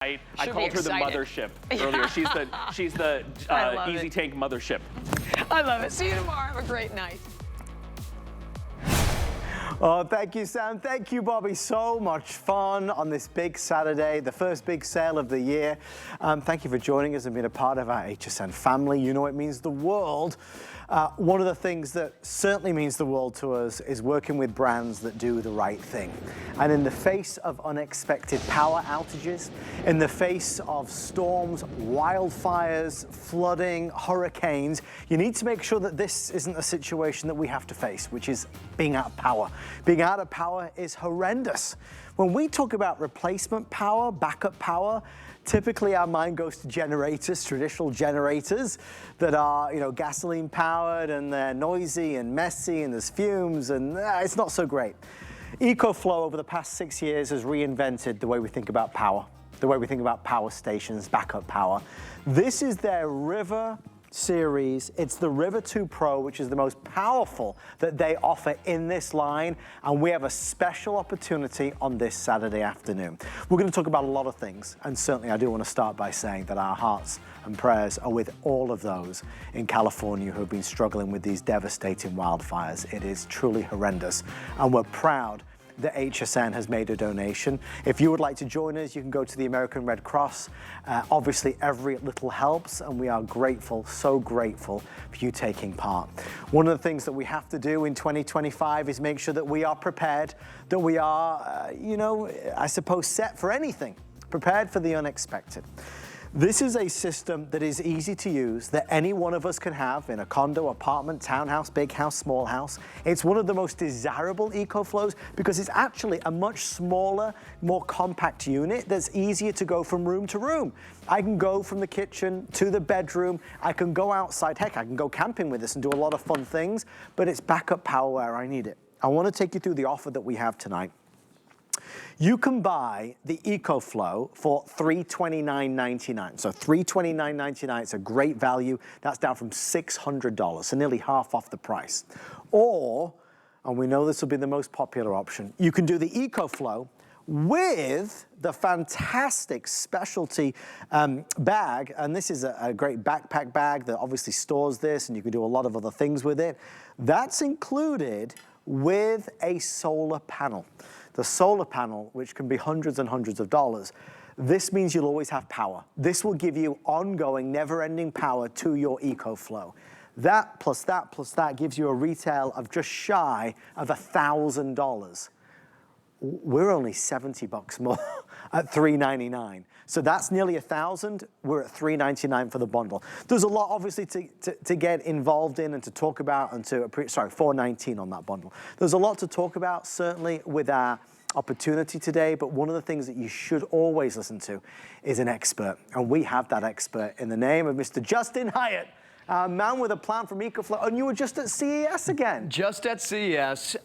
I called her the mothership earlier. She's the Easy Tank mothership. I love it. See you tomorrow. Have a great night. Oh, thank you, Sam. Thank you, Bobby. So much fun on this big Saturday, the first big sale of the year. Thank you for joining us and being a part of our HSN family. You know it means the world. One of the things that certainly means the world to us is working with brands that do the right thing. And in the face of unexpected power outages, in the face of storms, wildfires, flooding, hurricanes, you need to make sure that this isn't a situation that we have to face, which is being out of power. Being out of power is horrendous. When we talk about replacement power, backup power, typically our mind goes to generators, traditional generators that are, gasoline powered, and they're noisy and messy and there's fumes, and it's not so great. EcoFlow over the past 6 years has reinvented the way we think about power, the way we think about power stations, backup power. This is their River series. It's the River 2 Pro, which is the most powerful that they offer in this line, and we have a special opportunity on this Saturday afternoon. We're going to talk about a lot of things, and certainly I do want to start by saying that our hearts and prayers are with all of those in California who have been struggling with these devastating wildfires. It is truly horrendous, and we're proud that HSN has made a donation. If you would like to join us, you can go to the American Red Cross. Obviously, every little helps, and we are grateful, so grateful for you taking part. One of the things that we have to do in 2025 is make sure that we are prepared, that we are, I suppose, set for anything, prepared for the unexpected. This is a system that is easy to use, that any one of us can have in a condo, apartment, townhouse, big house, small house. It's one of the most desirable EcoFlows because it's actually a much smaller, more compact unit that's easier to go from room to room. I can go from the kitchen to the bedroom. I can go outside. Heck, I can go camping with this and do a lot of fun things, but it's backup power where I need it. I want to take you through the offer that we have tonight. You can buy the EcoFlow for $329.99. So $329.99, it's a great value. That's down from $600, so nearly half off the price. Or, and we know this will be the most popular option, you can do the EcoFlow with the fantastic specialty bag, and this is a great backpack bag that obviously stores this, and you can do a lot of other things with it. That's included with a solar panel. The solar panel, which can be hundreds and hundreds of dollars, this means you'll always have power. This will give you ongoing, never-ending power to your EcoFlow. That plus that plus that gives you a retail of just shy of $1,000. We're only 70 bucks more at $399. So that's nearly $1,000. We're at $399 for the bundle. There's a lot, obviously, to get involved in and to talk about, and $419 on that bundle. There's a lot to talk about, certainly, with our opportunity today, but one of the things that you should always listen to is an expert. And we have that expert in the name of Mr. Justin Hyatt. Man with a plan from EcoFlow, and you were just at CES again. Just at CES.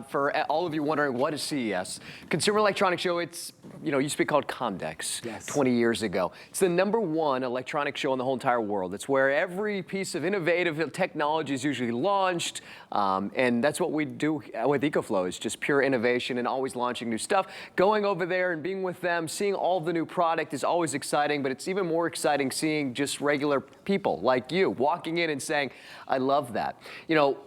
For all of you wondering, what is CES? Consumer Electronics Show, it's, used to be called Comdex 20 years ago. It's the #1 electronic show in the whole entire world. It's where every piece of innovative technology is usually launched, and that's what we do with EcoFlow, is just pure innovation and always launching new stuff. Going over there and being with them, seeing all the new product is always exciting, but it's even more exciting seeing just regular people like you walking in and saying, I love that.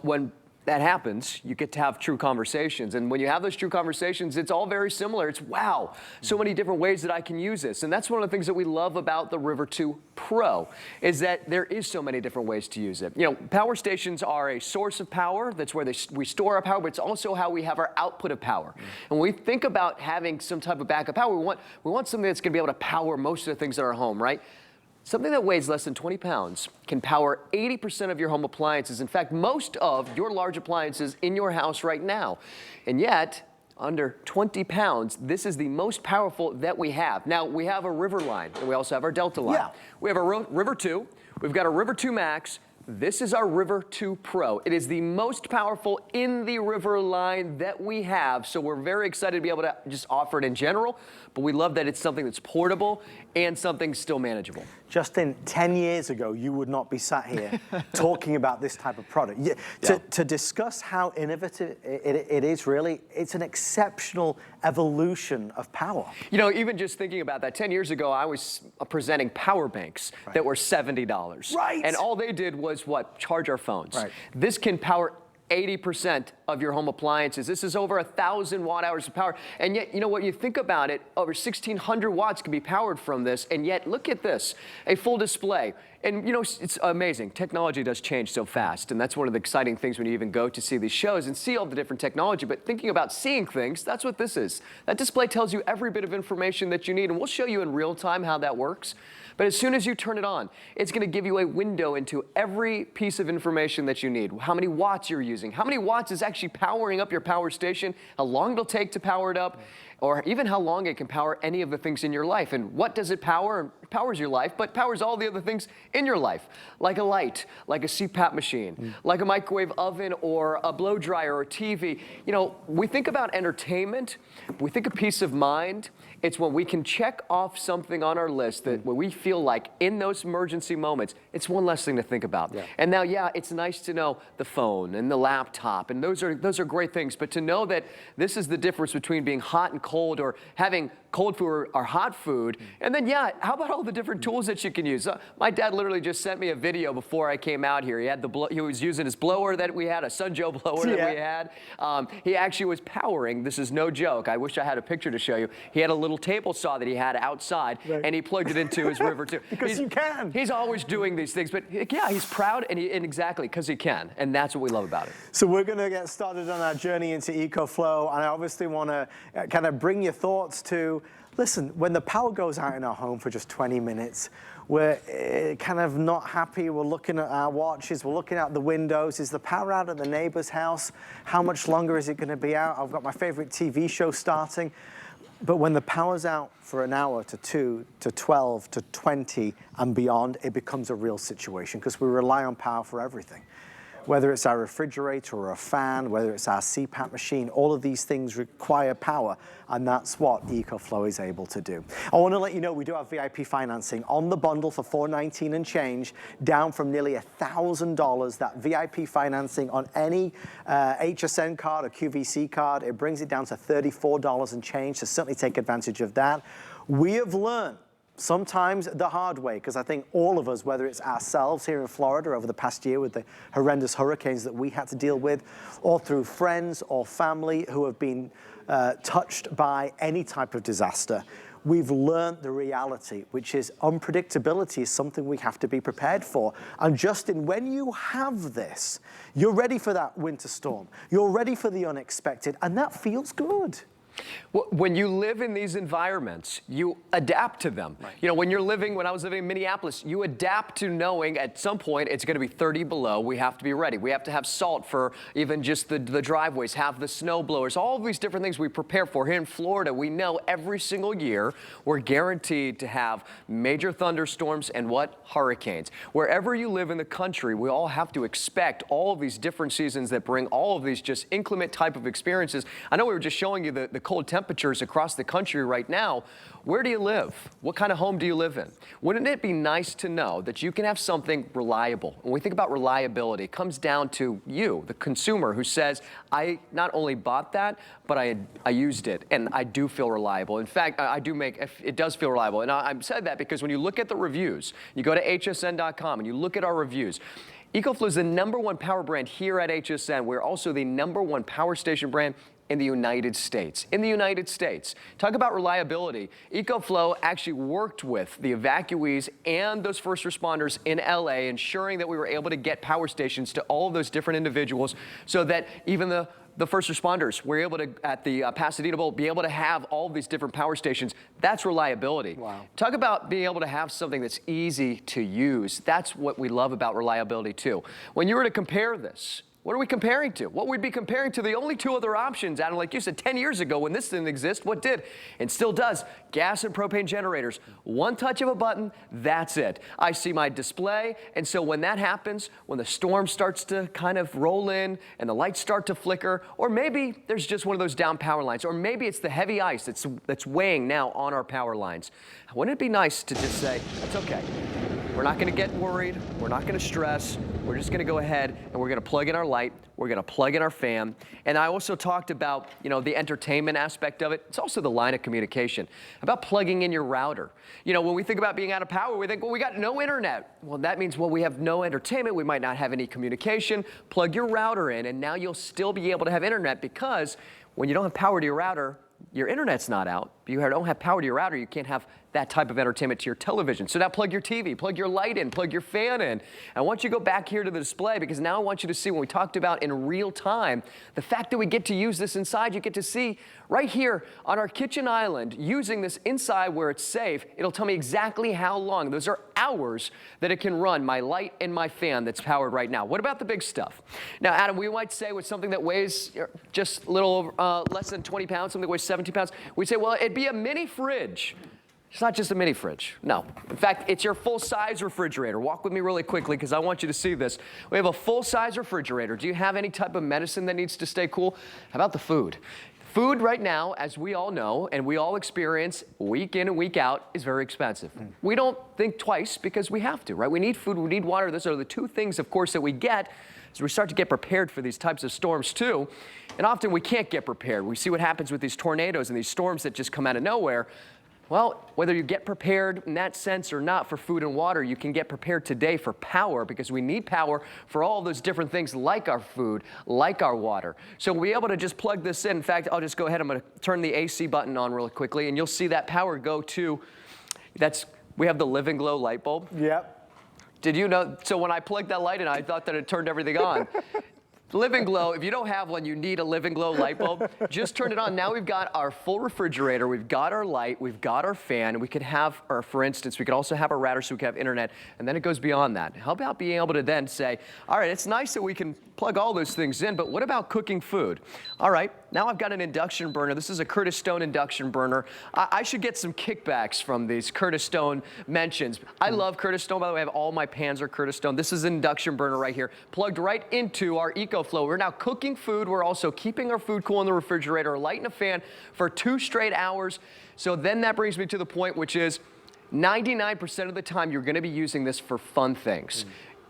When that happens, you get to have true conversations. And when you have those true conversations, it's all very similar. It's, wow, so many different ways that I can use this. And that's one of the things that we love about the River 2 Pro, is that there is so many different ways to use it. Power stations are a source of power. That's where we store our power, but it's also how we have our output of power. And when we think about having some type of backup power, we want something that's going to be able to power most of the things in our home, right? Something that weighs less than 20 pounds can power 80% of your home appliances. In fact, most of your large appliances in your house right now. And yet, under 20 pounds, this is the most powerful that we have. Now, we have a River line, and we also have our Delta line. Yeah. We have a River 2, we've got a River 2 Max. This is our River 2 Pro. It is the most powerful in the River line that we have, so we're very excited to be able to just offer it in general, but we love that it's something that's portable and something still manageable. Justin, 10 years ago, you would not be sat here talking about this type of product. To discuss how innovative it is, really, it's an exceptional evolution of power. You know, even just thinking about that, 10 years ago, I was presenting power banks that were $70. Right. And all they did was what? Charge our phones. Right. This can power 80% of your home appliances. This is over 1,000 watt hours of power. And yet, you know what, you think about it, over 1,600 watts can be powered from this. And yet, look at this, a full display. And you know, it's amazing. Technology does change so fast. And that's one of the exciting things when you even go to see these shows and see all the different technology. But thinking about seeing things, that's what this is. That display tells you every bit of information that you need. And we'll show you in real time how that works. But as soon as you turn it on, it's going to give you a window into every piece of information that you need. How many watts you're using, how many watts is actually powering up your power station, how long it'll take to power it up, or even how long it can power any of the things in your life. And what does it power? It powers your life, but powers all the other things in your life, like a light, like a CPAP machine, like a microwave oven, or a blow dryer, or a TV. You know, we think about entertainment, we think of peace of mind. It's when we can check off something on our list that when we feel like in those emergency moments, it's one less thing to think about. Yeah. And now, yeah, it's nice to know the phone and the laptop, and those are great things. But to know that this is the difference between being hot and cold, or having cold food or hot food, and then, yeah, how about all the different tools that you can use? My dad literally just sent me a video before I came out here. He had he was using his blower that we had, a Sunjoe blower that we had. He actually was powering, this is no joke, I wish I had a picture to show you. He had a little table saw that he had outside, and he plugged it into his river too. Because you can. He's always doing these things, but yeah, he's proud, and exactly, because he can, and that's what we love about it. So we're going to get started on our journey into EcoFlow, and I obviously want to kind of bring your thoughts to, listen, when the power goes out in our home for just 20 minutes, we're kind of not happy. We're looking at our watches. We're looking out the windows. Is the power out at the neighbor's house? How much longer is it going to be out? I've got my favorite TV show starting. But when the power's out for an hour to 2 to 12 to 20 and beyond, it becomes a real situation because we rely on power for everything. Whether it's our refrigerator or a fan, whether it's our CPAP machine, all of these things require power, and that's what EcoFlow is able to do. I want to let you know we do have VIP financing on the bundle for $419 and change, down from nearly $1,000. That VIP financing on any HSN card or QVC card, it brings it down to $34 and change, so certainly take advantage of that. We have learned, sometimes the hard way, because I think all of us, whether it's ourselves here in Florida over the past year with the horrendous hurricanes that we had to deal with, or through friends or family who have been touched by any type of disaster, we've learned the reality, which is unpredictability is something we have to be prepared for. And Justin, when you have this, you're ready for that winter storm. You're ready for the unexpected, and that feels good. When you live in these environments, you adapt to them. Right. You know, when I was living in Minneapolis, you adapt to knowing at some point it's going to be 30 below. We have to be ready. We have to have salt for even just the driveways, have the snow blowers, all of these different things we prepare for. Here in Florida, we know every single year we're guaranteed to have major thunderstorms and hurricanes. Wherever you live in the country, we all have to expect all of these different seasons that bring all of these just inclement type of experiences. I know we were just showing you the cold temperatures across the country right now. Where do you live? What kind of home do you live in? Wouldn't it be nice to know that you can have something reliable? When we think about reliability, it comes down to you, the consumer, who says, I not only bought that, but I used it, and I do feel reliable. In fact, it does feel reliable. And I said that because when you look at the reviews, you go to hsn.com and you look at our reviews, EcoFlow is the #1 power brand here at HSN. We're also the #1 power station brand in the United States. In the United States. Talk about reliability. EcoFlow actually worked with the evacuees and those first responders in LA, ensuring that we were able to get power stations to all of those different individuals so that even the first responders were able to, at the Pasadena Bowl, be able to have all of these different power stations. That's reliability. Wow. Talk about being able to have something that's easy to use. That's what we love about reliability too. When you were to compare this, what are we comparing to? What we'd be comparing to the only two other options, Adam, like you said, 10 years ago when this didn't exist, what did? And still does, gas and propane generators. One touch of a button, that's it. I see my display, and so when that happens, when the storm starts to kind of roll in and the lights start to flicker, or maybe there's just one of those down power lines, or maybe it's the heavy ice that's weighing now on our power lines. Wouldn't it be nice to just say, it's okay. We're not gonna get worried, we're not gonna stress, we're just gonna go ahead and we're gonna plug in our light, we're gonna plug in our fan. And I also talked about, the entertainment aspect of it. It's also the line of communication, about plugging in your router. When we think about being out of power, we think, well, we got no internet. Well, that means, well, we have no entertainment, we might not have any communication. Plug your router in, and now you'll still be able to have internet, because when you don't have power to your router, your internet's not out. But you don't have power to your router, you can't have that type of entertainment to your television. So now plug your TV, plug your light in, plug your fan in. I want you to go back here to the display, because now I want you to see, when we talked about in real time, the fact that we get to use this inside. You get to see right here on our kitchen island, using this inside where it's safe. It'll tell me exactly how long. Those are hours that it can run my light and my fan that's powered right now. What about the big stuff? Now, Adam, we might say with something that weighs just a little less than 20 pounds, something that weighs 17 pounds, we'd say, well, it'd be a mini fridge. It's not just a mini fridge. No. In fact, it's your full-size refrigerator. Walk with me really quickly, because I want you to see this. We have a full-size refrigerator. Do you have any type of medicine that needs to stay cool? How about the food? Food right now, as we all know, and we all experience week in and week out, is very expensive. We don't think twice, because we have to, right? We need food, we need water. Those are the two things, of course, that we get as we start to get prepared for these types of storms too. And often we can't get prepared. We see what happens with these tornadoes and these storms that just come out of nowhere. Well, whether you get prepared in that sense or not for food and water, you can get prepared today for power, because we need power for all those different things, like our food, like our water. So we'll be able to just plug this in. In fact, I'll just go ahead. I'm going to turn the AC button on really quickly, and you'll see that power go to, we have the Live and Glow light bulb. Yep. Did you know? So when I plugged that light in, I thought that it turned everything on. Live and Glow, if you don't have one, you need a Live and Glow light bulb. Just turn it on. Now we've got our full refrigerator, we've got our light, we've got our fan, and we could have, or for instance, we could also have a router so we can have internet, and then it goes beyond that. How about being able to then say, all right, it's nice that we can plug all those things in, but what about cooking food? All right, now I've got an induction burner. This is a Curtis Stone induction burner. I should get some kickbacks from these Curtis Stone mentions. I love Curtis Stone. By the way, I have all my pans are Curtis Stone. This is an induction burner right here, plugged right into our EcoFlow. We're now cooking food. We're also keeping our food cool in the refrigerator, lighting a fan for 2 straight hours. So then that brings me to the point, which is 99% of the time you're gonna be using this for fun things.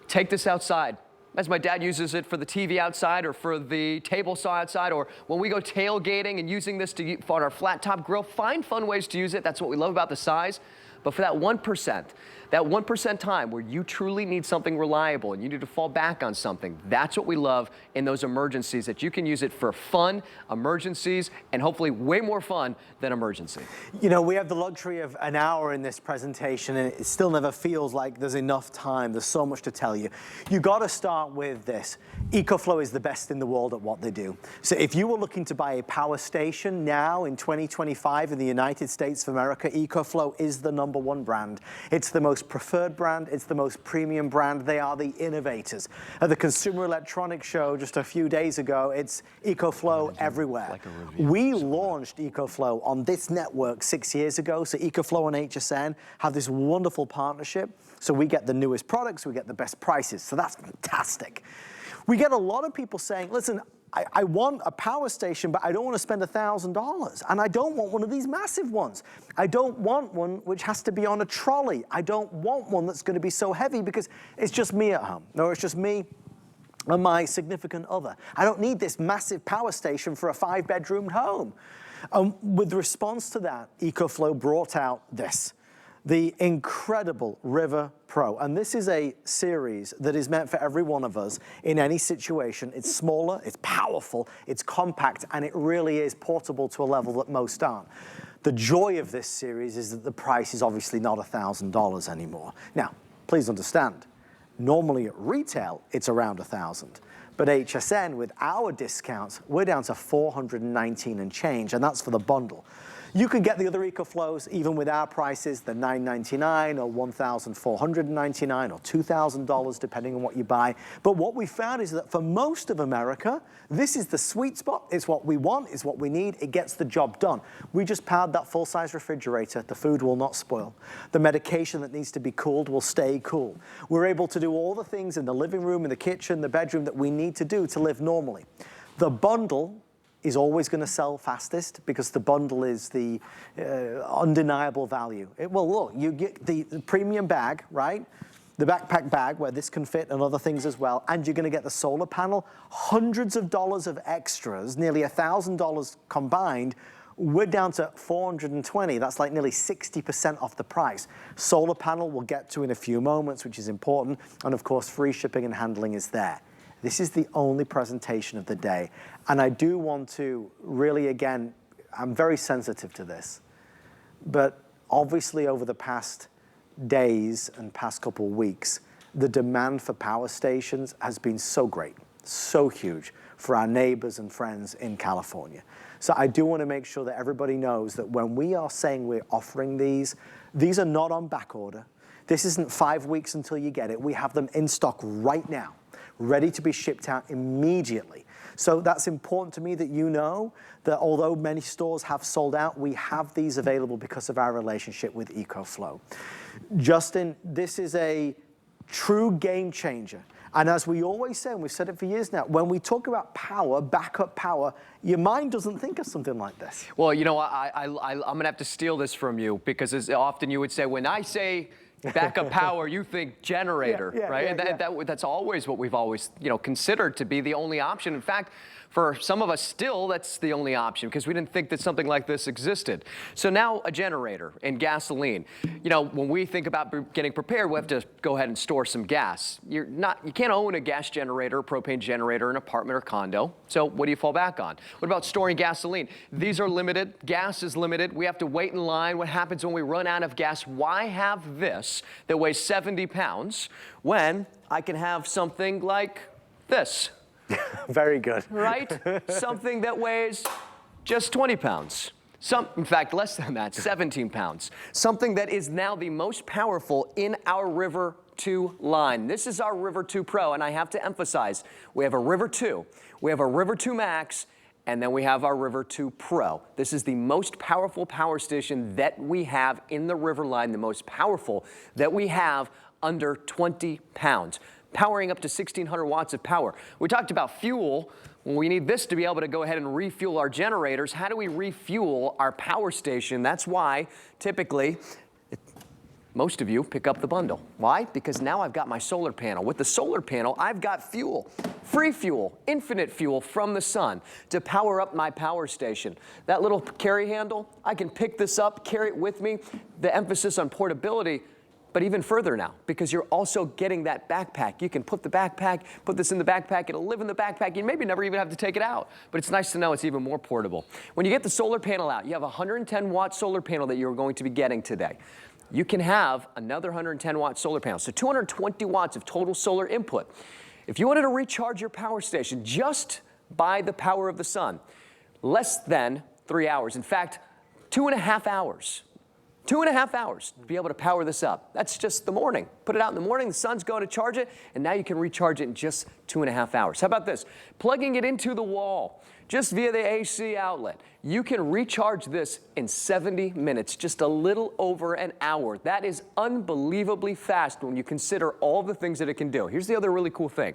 Take this outside. As my dad uses it for the TV outside, or for the table saw outside, or when we go tailgating and using this on our flat top grill. Find fun ways to use it. That's what we love about the size. But for that 1% time where you truly need something reliable and you need to fall back on something, that's what we love in those emergencies, that you can use it for fun, emergencies, and hopefully way more fun than emergency. We have the luxury of an hour in this presentation, and it still never feels like there's enough time. There's so much to tell you. You got to start with this. EcoFlow is the best in the world at what they do. So if you were looking to buy a power station now in 2025 in the United States of America, EcoFlow is the #1 brand. It's the most preferred brand. It's the most premium brand. They are the innovators. At the Consumer Electronics Show just a few days ago, it's EcoFlow everywhere. We launched EcoFlow on this network 6 years ago. So EcoFlow and HSN have this wonderful partnership. So we get the newest products, we get the best prices. So that's fantastic. We get a lot of people saying, listen, I want a power station, but I don't want to spend $1,000. And I don't want one of these massive ones. I don't want one which has to be on a trolley. I don't want one that's going to be so heavy because it's just me at home, or it's just me and my significant other. I don't need this massive power station for a 5-bedroom home. With response to that, EcoFlow brought out this, the incredible River Pro. And this is a series that is meant for every one of us in any situation. It's smaller, it's powerful, it's compact, and it really is portable to a level that most aren't. The joy of this series is that the price is obviously not $1,000 anymore. Now, please understand, normally at retail, it's around $1,000. But HSN, with our discounts, we're down to $419 and change, and that's for the bundle. You can get the other EcoFlows even with our prices, the $999 or $1,499 or $2,000 depending on what you buy. But what we found is that for most of America, this is the sweet spot. It's what we want, it's what we need. It gets the job done. We just powered that full-size refrigerator. The food will not spoil. The medication that needs to be cooled will stay cool. We're able to do all the things in the living room, in the kitchen, the bedroom that we need to do to live normally. The bundle is always going to sell fastest because the bundle is the undeniable value. Well, look, you get the premium bag, right? the backpack bag where this can fit and other things as well, and you're gonna get the solar panel, hundreds of dollars of extras, nearly $1,000 combined. We're down to $420. That's like nearly 60% off the price. Solar panel we'll get to in a few moments, which is important. And of course, free shipping and handling is there. This is the only presentation of the day. And I do want to really, again, I'm very sensitive to this, but obviously over the past days and past couple of weeks, the demand for power stations has been so great, so huge for our neighbors and friends in California. So I do want to make sure that everybody knows that when we are saying we're offering these are not on back order. This isn't 5 weeks until you get it. We have them in stock right now, ready to be shipped out immediately. So that's important to me that you know that although many stores have sold out, we have these available because of our relationship with EcoFlow. Justin, this is a true game changer. And as we always say, and we've said it for years now, when we talk about power, backup power, your mind doesn't think of something like this. Well, you know, I'm gonna have to steal this from you, because as often you would say, when I say backup power, you think generator, right? And that's always what we've always, considered to be the only option. In fact, for some of us still, that's the only option, because we didn't think that something like this existed. So now a generator and gasoline. When we think about getting prepared, we have to go ahead and store some gas. You can't own a gas generator, propane generator in an apartment or condo. So what do you fall back on? What about storing gasoline? These are limited. Gas is limited. We have to wait in line. What happens when we run out of gas? Why have this that weighs 70 pounds when I can have something like this? Very good. Right? Something that weighs just 20 pounds. In fact, less than that, 17 pounds. Something that is now the most powerful in our River 2 line. This is our River 2 Pro, and I have to emphasize, we have a River 2, we have a River 2 Max, and then we have our River 2 Pro. This is the most powerful power station that we have in the River line, the most powerful that we have under 20 pounds. Powering up to 1,600 watts of power. We talked about fuel. When we need this to be able to go ahead and refuel our generators, how do we refuel our power station? That's why typically most of you pick up the bundle. Why? Because now I've got my solar panel. With the solar panel, I've got fuel, free fuel, infinite fuel from the sun to power up my power station. That little carry handle, I can pick this up, carry it with me. The emphasis on portability, but even further now, because you're also getting that backpack. You can put this in the backpack, it'll live in the backpack. You maybe never even have to take it out, but it's nice to know it's even more portable. When you get the solar panel out, you have a 110 watt solar panel that you're going to be getting today. You can have another 110 watt solar panel, so 220 watts of total solar input. If you wanted to recharge your power station just by the power of the sun, less than 3 hours. In fact, 2.5 hours. 2.5 hours to be able to power this up. That's just the morning. Put it out in the morning, the sun's going to charge it, and now you can recharge it in just 2.5 hours. How about this? Plugging it into the wall, just via the AC outlet. You can recharge this in 70 minutes, just a little over an hour. That is unbelievably fast when you consider all the things that it can do. Here's the other really cool thing.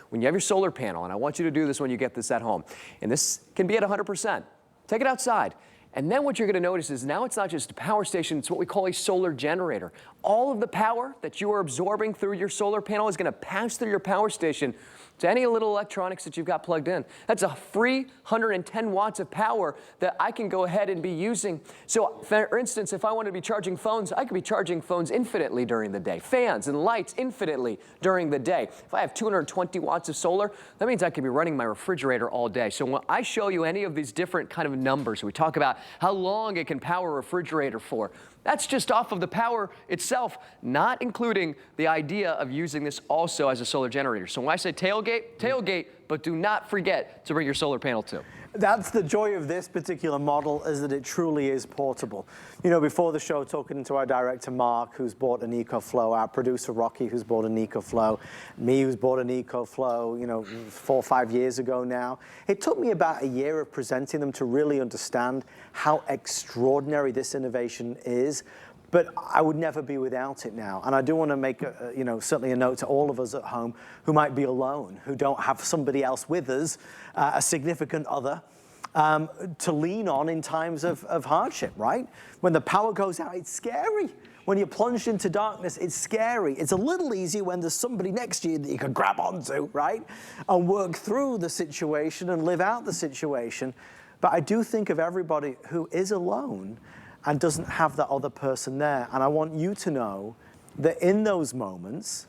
When you have your solar panel, and I want you to do this when you get this at home, and this can be at 100%, take it outside. And then what you're going to notice is now it's not just a power station, it's what we call a solar generator. All of the power that you are absorbing through your solar panel is going to pass through your power station to any little electronics that you've got plugged in. That's a free 110 watts of power that I can go ahead and be using. So for instance, if I wanted to be charging phones, I could be charging phones infinitely during the day. Fans and lights infinitely during the day. If I have 220 watts of solar, that means I could be running my refrigerator all day. So when I show you any of these different kind of numbers, we talk about how long it can power a refrigerator for. That's just off of the power itself, not including the idea of using this also as a solar generator. So when I say tailgate, but do not forget to bring your solar panel too. That's the joy of this particular model, is that it truly is portable. You know, before the show, talking to our director, Mark, who's bought an EcoFlow, our producer, Rocky, who's bought an EcoFlow, me, who's bought an EcoFlow, 4 or 5 years ago now. It took me about a year of presenting them to really understand how extraordinary this innovation is. But I would never be without it now. And I do want to make, certainly a note to all of us at home who might be alone, who don't have somebody else with us, a significant other, to lean on in times of hardship, right? When the power goes out, it's scary. when you're plunged into darkness, it's scary. It's a little easier when there's somebody next to you that you can grab onto, right? And work through the situation and live out the situation. But I do think of everybody who is alone and doesn't have that other person there. And I want you to know that in those moments,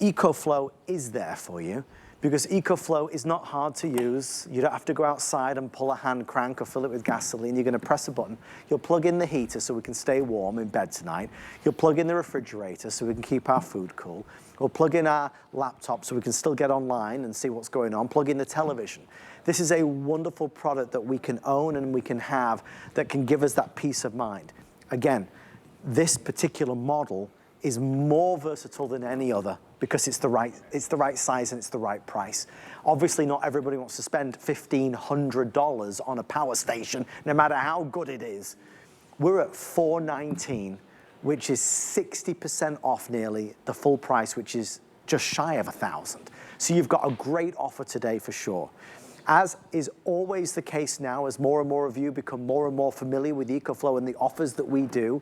EcoFlow is there for you, because EcoFlow is not hard to use. You don't have to go outside and pull a hand crank or fill it with gasoline. You're gonna press a button. You'll plug in the heater so we can stay warm in bed tonight. You'll plug in the refrigerator so we can keep our food cool. We'll plug in our laptop so we can still get online and see what's going on. Plug in the television. This is a wonderful product that we can own and we can have that can give us that peace of mind. Again, this particular model is more versatile than any other because it's the right size and it's the right price. Obviously, not everybody wants to spend $1,500 on a power station, no matter how good it is. We're at $419, which is 60% off nearly the full price, which is just shy of $1,000. So you've got a great offer today for sure. As is always the case now, as more and more of you become more and more familiar with EcoFlow and the offers that we do,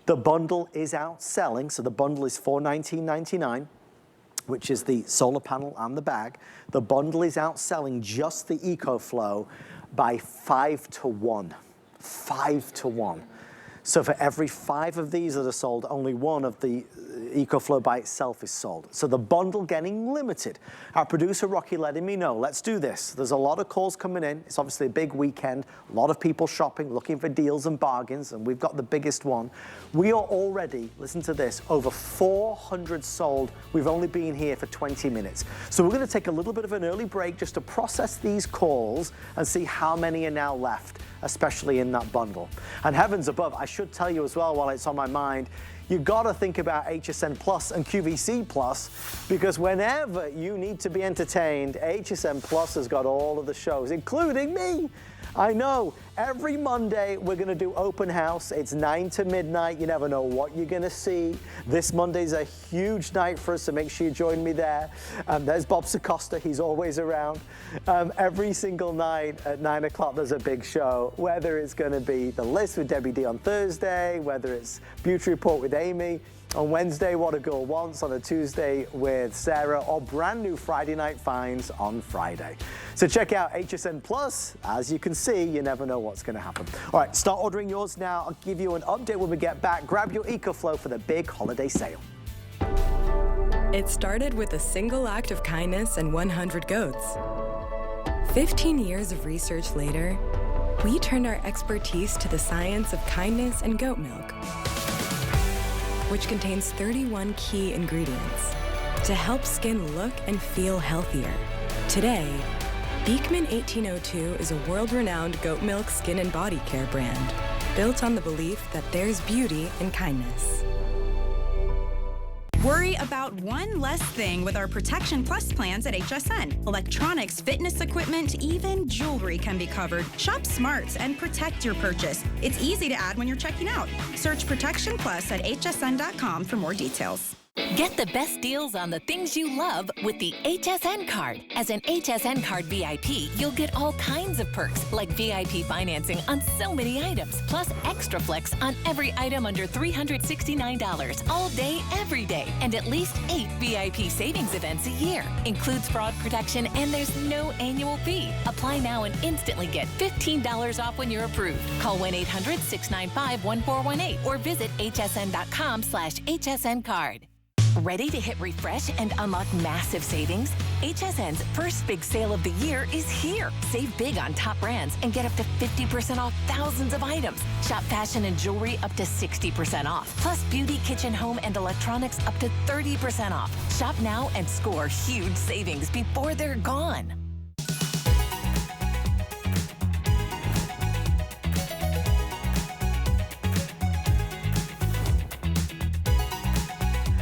the bundle is outselling. So the bundle is $419.99, which is the solar panel and the bag. The bundle is outselling just the EcoFlow by 5 to 1. 5 to 1. So for every 5 of these that are sold, only 1 of the EcoFlow by itself is sold. So the bundle getting limited. Our producer, Rocky, letting me know, let's do this. There's a lot of calls coming in. It's obviously a big weekend. A lot of people shopping, looking for deals and bargains, and we've got the biggest one. We are already, listen to this, over 400 sold. We've only been here for 20 minutes. So we're gonna take a little bit of an early break just to process these calls and see how many are now left, especially in that bundle. And heavens above, I should tell you as well while it's on my mind, you gotta think about HSN Plus and QVC Plus, because whenever you need to be entertained, HSN Plus has got all of the shows, including me. I know, every Monday we're gonna do open house. It's 9 to midnight. You never know what you're gonna see. This Monday's a huge night for us, so make sure you join me there. There's Bob Secosta, he's always around. Every single night at 9 o'clock there's a big show, whether it's gonna be The List with Debbie D on Thursday, whether it's Beauty Report with Amy, on Wednesday, What a Girl Wants, on a Tuesday with Sarah, or brand new Friday Night Finds on Friday. So check out HSN Plus. As you can see, you never know what's gonna happen. All right, start ordering yours now. I'll give you an update when we get back. Grab your EcoFlow for the big holiday sale. It started with a single act of kindness and 100 goats. 15 years of research later, we turned our expertise to the science of kindness and goat milk, which contains 31 key ingredients to help skin look and feel healthier. Today, Beekman 1802 is a world-renowned goat milk skin and body care brand, built on the belief that there's beauty in kindness. Worry about one less thing with our Protection Plus plans at HSN. Electronics, fitness equipment, even jewelry can be covered. Shop smart and protect your purchase. It's easy to add when you're checking out. Search Protection Plus at hsn.com for more details. Get the best deals on the things you love with the HSN card. As an HSN card VIP, you'll get all kinds of perks, like VIP financing on so many items, plus extra flex on every item under $369 all day, every day, and at least 8 VIP savings events a year. Includes fraud protection, and there's no annual fee. Apply now and instantly get $15 off when you're approved. Call 1-800-695-1418 or visit hsn.com/HSN card. Ready to hit refresh and unlock massive savings? HSN's first big sale of the year is here. Save big on top brands and get up to 50% off thousands of items. Shop fashion and jewelry up to 60% off. Plus beauty, kitchen, home, and electronics up to 30% off. Shop now and score huge savings before they're gone.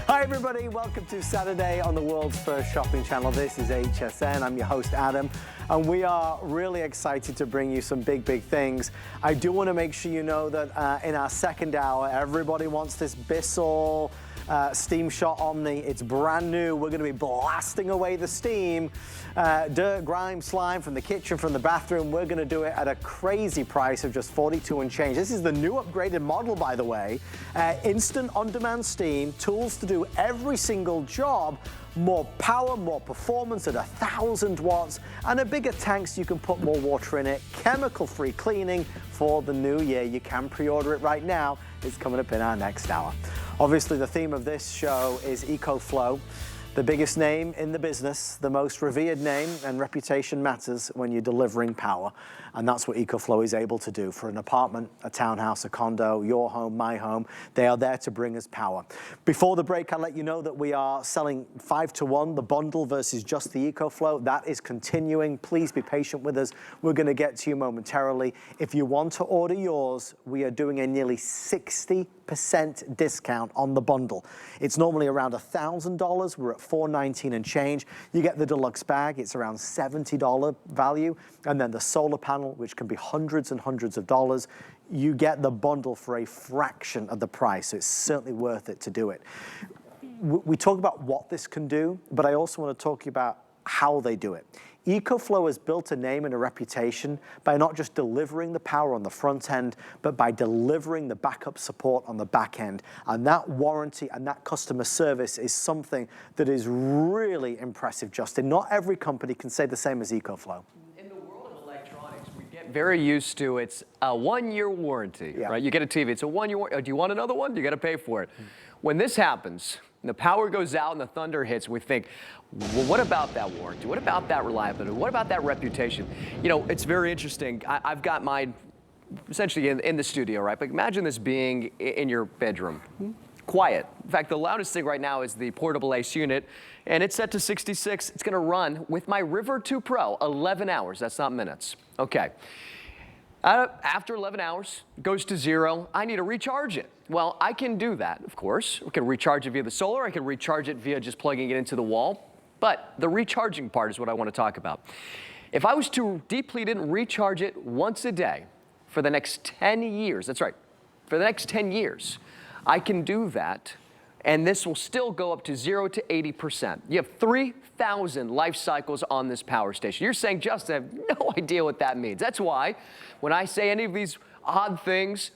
Hi everybody, welcome to Saturday on the world's first shopping channel. This is HSN, I'm your host Adam, and we are really excited to bring you some big things. I do want to make sure you know that in our second hour, everybody wants this Bissell Steam Shot Omni. It's brand new. We're going to be blasting away the steam, dirt, grime, slime from the kitchen, from the bathroom. We're going to do it at a crazy price of just $42 and change. This is the new upgraded model, by the way. Instant on-demand steam, tools to do every single job, more power, more performance at 1,000 watts, and a bigger tank so you can put more water in it. Chemical-free cleaning for the new year. You can pre-order it right now. It's coming up in our next hour. Obviously, the theme of this show is EcoFlow. The biggest name in the business, the most revered name, and reputation matters when you're delivering power. And that's what EcoFlow is able to do for an apartment, a townhouse, a condo, your home, my home. They are there to bring us power. Before the break, I'll let you know that we are selling 5-to-1, the bundle versus just the EcoFlow. That is continuing. Please be patient with us. We're going to get to you momentarily. If you want to order yours, we are doing a nearly 60% discount on the bundle. It's normally around $1,000. We're at $419 and change. You get the deluxe bag. It's around $70 value. And then the solar panel, which can be hundreds and hundreds of dollars. You get the bundle for a fraction of the price. So it's certainly worth it to do it. We talk about what this can do, but I also want to talk about how they do it. EcoFlow has built a name and a reputation by not just delivering the power on the front end, but by delivering the backup support on the back end. And that warranty and that customer service is something that is really impressive, Justin. Not every company can say the same as EcoFlow. In the world of electronics, we get very used to it's a 1-year warranty, right? You get a TV, it's a 1-year warranty. Do you want another one? You got to pay for it. When this happens, the power goes out and the thunder hits, we think, well, what about that warranty? What about that reliability? What about that reputation? You know, it's very interesting. I've got mine essentially in the studio, right? But imagine this being in your bedroom. Quiet. In fact, the loudest thing right now is the portable AC unit, and it's set to 66. It's going to run with my River 2 Pro 11 hours. That's not minutes. Okay. After 11 hours, it goes to 0. I need to recharge it. Well, I can do that, of course. We can recharge it via the solar. I can recharge it via just plugging it into the wall. But the recharging part is what I want to talk about. If I was to deplete it and recharge it once a day for the next 10 years, that's right, for the next 10 years, I can do that, and this will still go up to 0 to 80%. You have 3,000 life cycles on this power station. You're saying, Justin, I have no idea what that means. That's why when I say any of these odd things,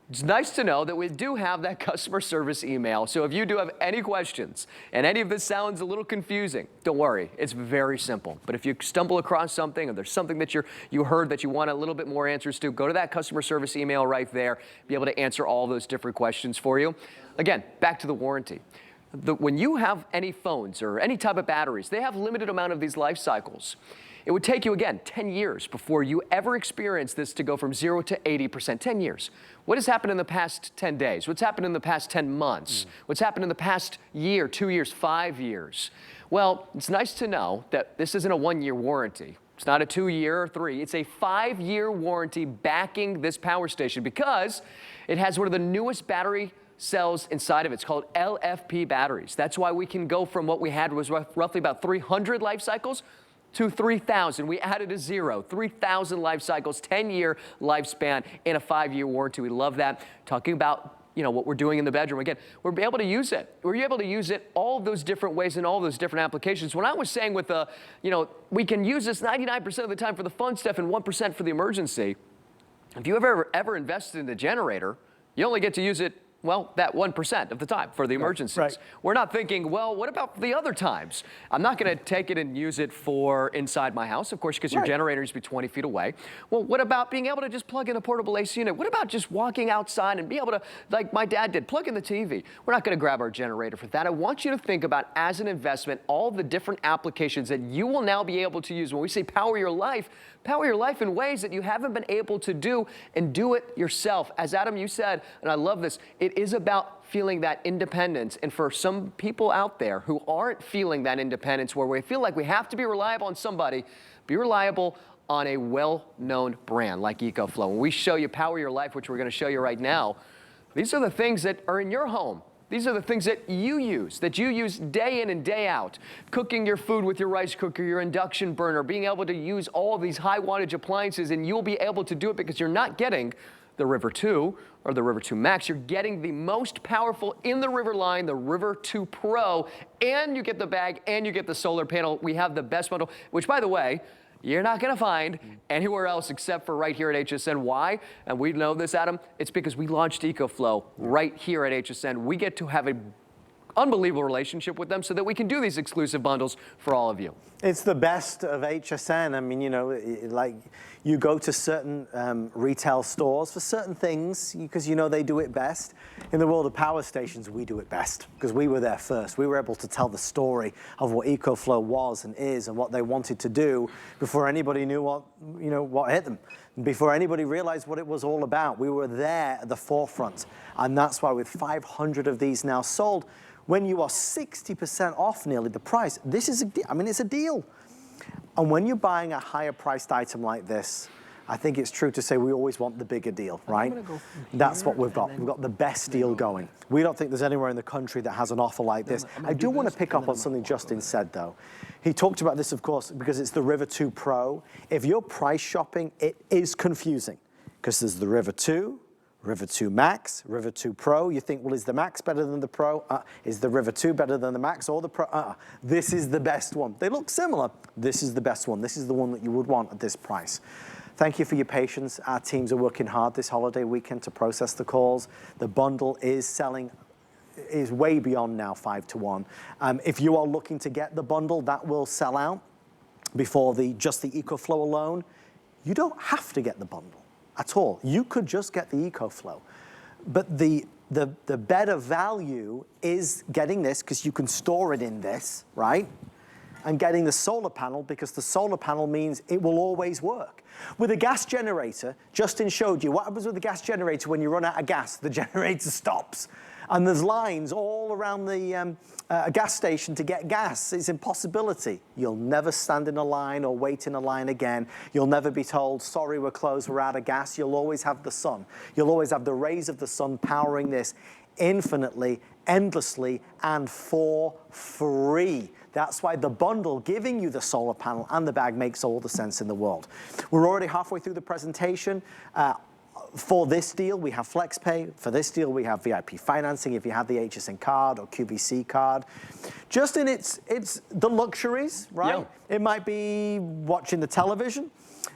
it's nice to know that we do have that customer service email. So if you do have any questions and any of this sounds a little confusing, don't worry, it's very simple. But if you stumble across something or there's something that you heard that you want a little bit more answers to, go to that customer service email right there, be able to answer all those different questions for you. Again, back to the warranty. When you have any phones or any type of batteries, they have limited amount of these life cycles. It would take you, again, 10 years before you ever experience this to go from 0 to 80%. 10 years. What has happened in the past 10 days? What's happened in the past 10 months? What's happened in the past year, 2 years, 5 years? Well, it's nice to know that this isn't a 1-year warranty. It's not a 2-year or 3. It's a 5-year warranty backing this power station because it has one of the newest battery cells inside of it. It's called LFP batteries. That's why we can go from what we had was roughly about 300 life cycles to 3,000. We added a 0, 3,000 life cycles, 10-year lifespan in a 5-year warranty. We love that. Talking about, you know, what we're doing in the bedroom. Again, we're able to use it. We're able to use it all those different ways in all those different applications. When I was saying with the, you know, we can use this 99% of the time for the fun stuff and 1% for the emergency. If you ever invested in the generator, you only get to use it, well, that 1% of the time for the emergencies. Right. We're not thinking, well, what about the other times? I'm not going to take it and use it for inside my house, of course, because your generator needs to be 20 feet away. Well, what about being able to just plug in a portable AC unit? What about just walking outside and be able to, like my dad did, plug in the TV? We're not going to grab our generator for that. I want you to think about, as an investment, all the different applications that you will now be able to use. When we say power your life in ways that you haven't been able to do, and do it yourself. As Adam, you said, and I love this, it is about feeling that independence. And for some people out there who aren't feeling that independence, where we feel like we have to be reliable on somebody, be reliable on a well-known brand like EcoFlow. When we show you Power Your Life, which we're going to show you right now, these are the things that are in your home. These are the things that you use day in and day out. Cooking your food with your rice cooker, your induction burner, being able to use all of these high wattage appliances, and you'll be able to do it because you're not getting the River 2 or the River 2 Max, you're getting the most powerful in the River line, the River 2 Pro, and you get the bag and you get the solar panel. We have the best bundle, which, by the way, you're not going to find anywhere else except for right here at HSN. Why? And we know this, Adam. It's because we launched EcoFlow right here at HSN. We get to have an unbelievable relationship with them so that we can do these exclusive bundles for all of you. It's the best of HSN. I mean, you know, like you go to certain retail stores for certain things because you know they do it best. In the world of power stations, we do it best because we were there first. We were able to tell the story of what EcoFlow was and is and what they wanted to do before anybody knew what hit them. Before anybody realized what it was all about. We were there at the forefront. And that's why with 500 of these now sold, when you are 60% off nearly the price, this is it's a deal. And when you're buying a higher priced item like this, I think it's true to say we always want the bigger deal, right? That's what we've got. We've got the best deal going. We don't think there's anywhere in the country that has an offer like this. I do want to pick up on something Justin said, though. He talked about this, of course, because it's the River 2 Pro. If you're price shopping, it is confusing because there's the River 2, River 2 Max, River 2 Pro. You think, well, is the Max better than the Pro? Is the River 2 better than the Max or the Pro? This is the best one. They look similar. This is the best one. This is the one that you would want at this price. Thank you for your patience. Our teams are working hard this holiday weekend to process the calls. The bundle is selling, is way beyond now 5 to 1. If you are looking to get the bundle, that will sell out before just the EcoFlow alone. You don't have to get the bundle at all. You could just get the EcoFlow. But the better value is getting this because you can store it in this, right? And getting the solar panel because the solar panel means it will always work. With a gas generator, Justin showed you what happens with the gas generator when you run out of gas. The generator stops. And there's lines all around the gas station to get gas. It's an impossibility. You'll never stand in a line or wait in a line again. You'll never be told, sorry, we're closed, we're out of gas. You'll always have the sun. You'll always have the rays of the sun powering this infinitely, endlessly, and for free. That's why the bundle giving you the solar panel and the bag makes all the sense in the world. We're already halfway through the presentation. For this deal, we have FlexPay. For this deal, we have VIP financing if you have the HSN card or QVC card. Justin, it's the luxuries, right? Yeah. It might be watching the television.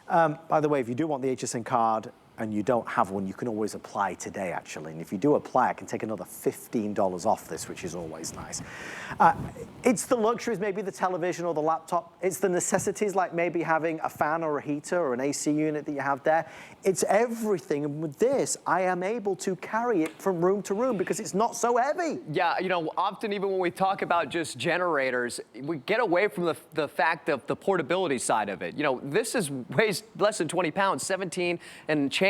By the way, if you do want the HSN card and you don't have one, you can always apply today, actually. And if you do apply, I can take another $15 off this, which is always nice. It's the luxuries, maybe the television or the laptop. It's the necessities, like maybe having a fan or a heater or an AC unit that you have there. It's everything. And with this, I am able to carry it from room to room because it's not so heavy. Yeah, you know, often even when we talk about just generators, we get away from the fact of the portability side of it. You know, this weighs less than 20 pounds, 17 and change.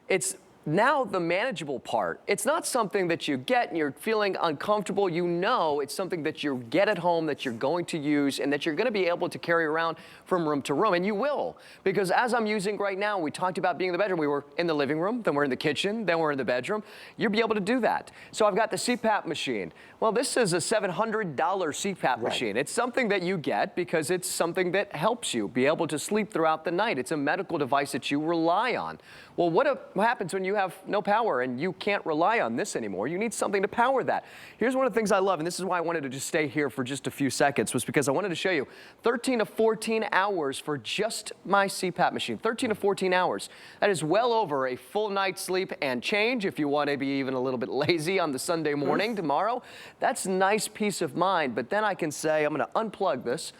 It's now the manageable part. It's not something that you get and you're feeling uncomfortable. You know it's something that you get at home that you're going to use and that you're going to be able to carry around from room to room. And you will, because as I'm using right now, we talked about being in the bedroom. We were in the living room, then we're in the kitchen, then we're in the bedroom. You'll be able to do that. So I've got the CPAP machine. Well, this is a $700 CPAP machine. It's something that you get because it's something that helps you be able to sleep throughout the night. It's a medical device that you rely on. Well, what happens when you have no power and you can't rely on this anymore? You need something to power that. Here's one of the things I love, and this is why I wanted to just stay here for just a few seconds, was because I wanted to show you 13 to 14 hours for just my CPAP machine. 13 to 14 hours. That is well over a full night's sleep and change if you want to be even a little bit lazy on the Sunday morning tomorrow. That's nice peace of mind, but then I can say I'm going to unplug this,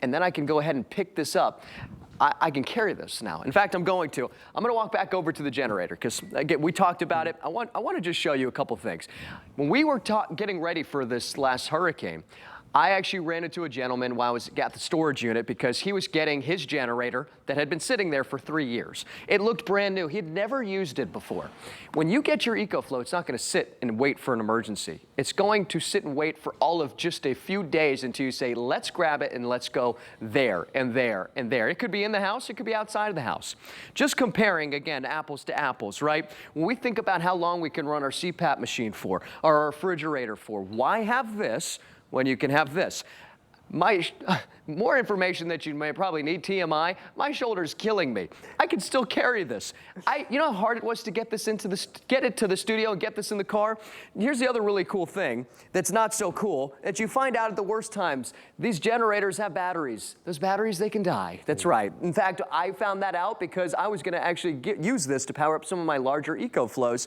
and then I can go ahead and pick this up. I can carry this now. In fact, I'm going to walk back over to the generator because again, we talked about it. I want to just show you a couple things. When we were getting ready for this last hurricane, I actually ran into a gentleman while I was at the storage unit because he was getting his generator that had been sitting there for 3 years. It looked brand new. He'd never used it before. When you get your EcoFlow, it's not going to sit and wait for an emergency. It's going to sit and wait for all of just a few days until you say, let's grab it and let's go there and there and there. It could be in the house. It could be outside of the house. Just comparing, again, apples to apples, right? When we think about how long we can run our CPAP machine for, or our refrigerator for, why have this when you can have this? More information that you may probably need, TMI, my shoulder's killing me. I can still carry this. You know how hard it was to get this get it to the studio and get this in the car? Here's the other really cool thing that's not so cool, that you find out at the worst times. These generators have batteries. Those batteries, they can die. That's right. In fact, I found that out because I was gonna actually use this to power up some of my larger EcoFlows.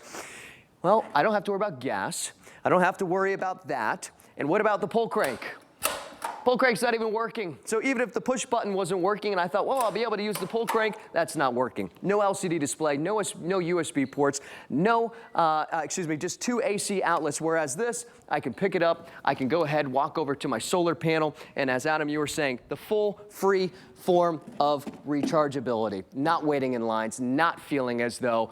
Well, I don't have to worry about gas. I don't have to worry about that. And what about the pull crank? Pull crank's not even working. So even if the push button wasn't working and I thought, well, I'll be able to use the pull crank, that's not working. No LCD display, no USB ports, just 2 AC outlets. Whereas this, I can pick it up, I can go ahead, walk over to my solar panel, and as Adam, you were saying, the full free form of rechargeability. Not waiting in lines, not feeling as though,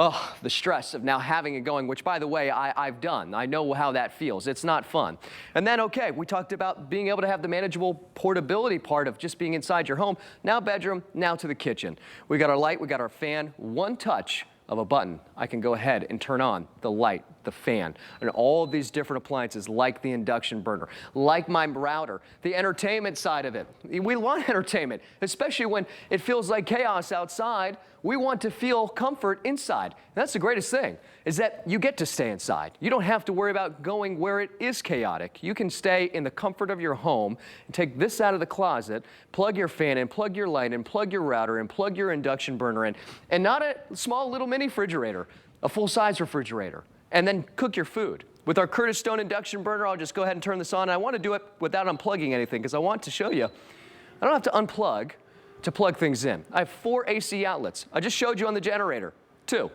oh, the stress of now having it going, which, by the way, I've done. I know how that feels. It's not fun. And then, okay, we talked about being able to have the manageable portability part of just being inside your home. Now bedroom, now to the kitchen. We got our light, we got our fan. One touch of a button, I can go ahead and turn on the light, the fan, and all of these different appliances like the induction burner, like my router, the entertainment side of it. We want entertainment, especially when it feels like chaos outside. We want to feel comfort inside. And that's the greatest thing, is that you get to stay inside. You don't have to worry about going where it is chaotic. You can stay in the comfort of your home and take this out of the closet, plug your fan in, plug your light in, plug your router in, plug your induction burner in, and not a small little mini refrigerator, a full-size refrigerator, and then cook your food. With our Curtis Stone induction burner, I'll just go ahead and turn this on. And I want to do it without unplugging anything because I want to show you I don't have to unplug to plug things in. I have 4 AC outlets. I just showed you on the generator, 2.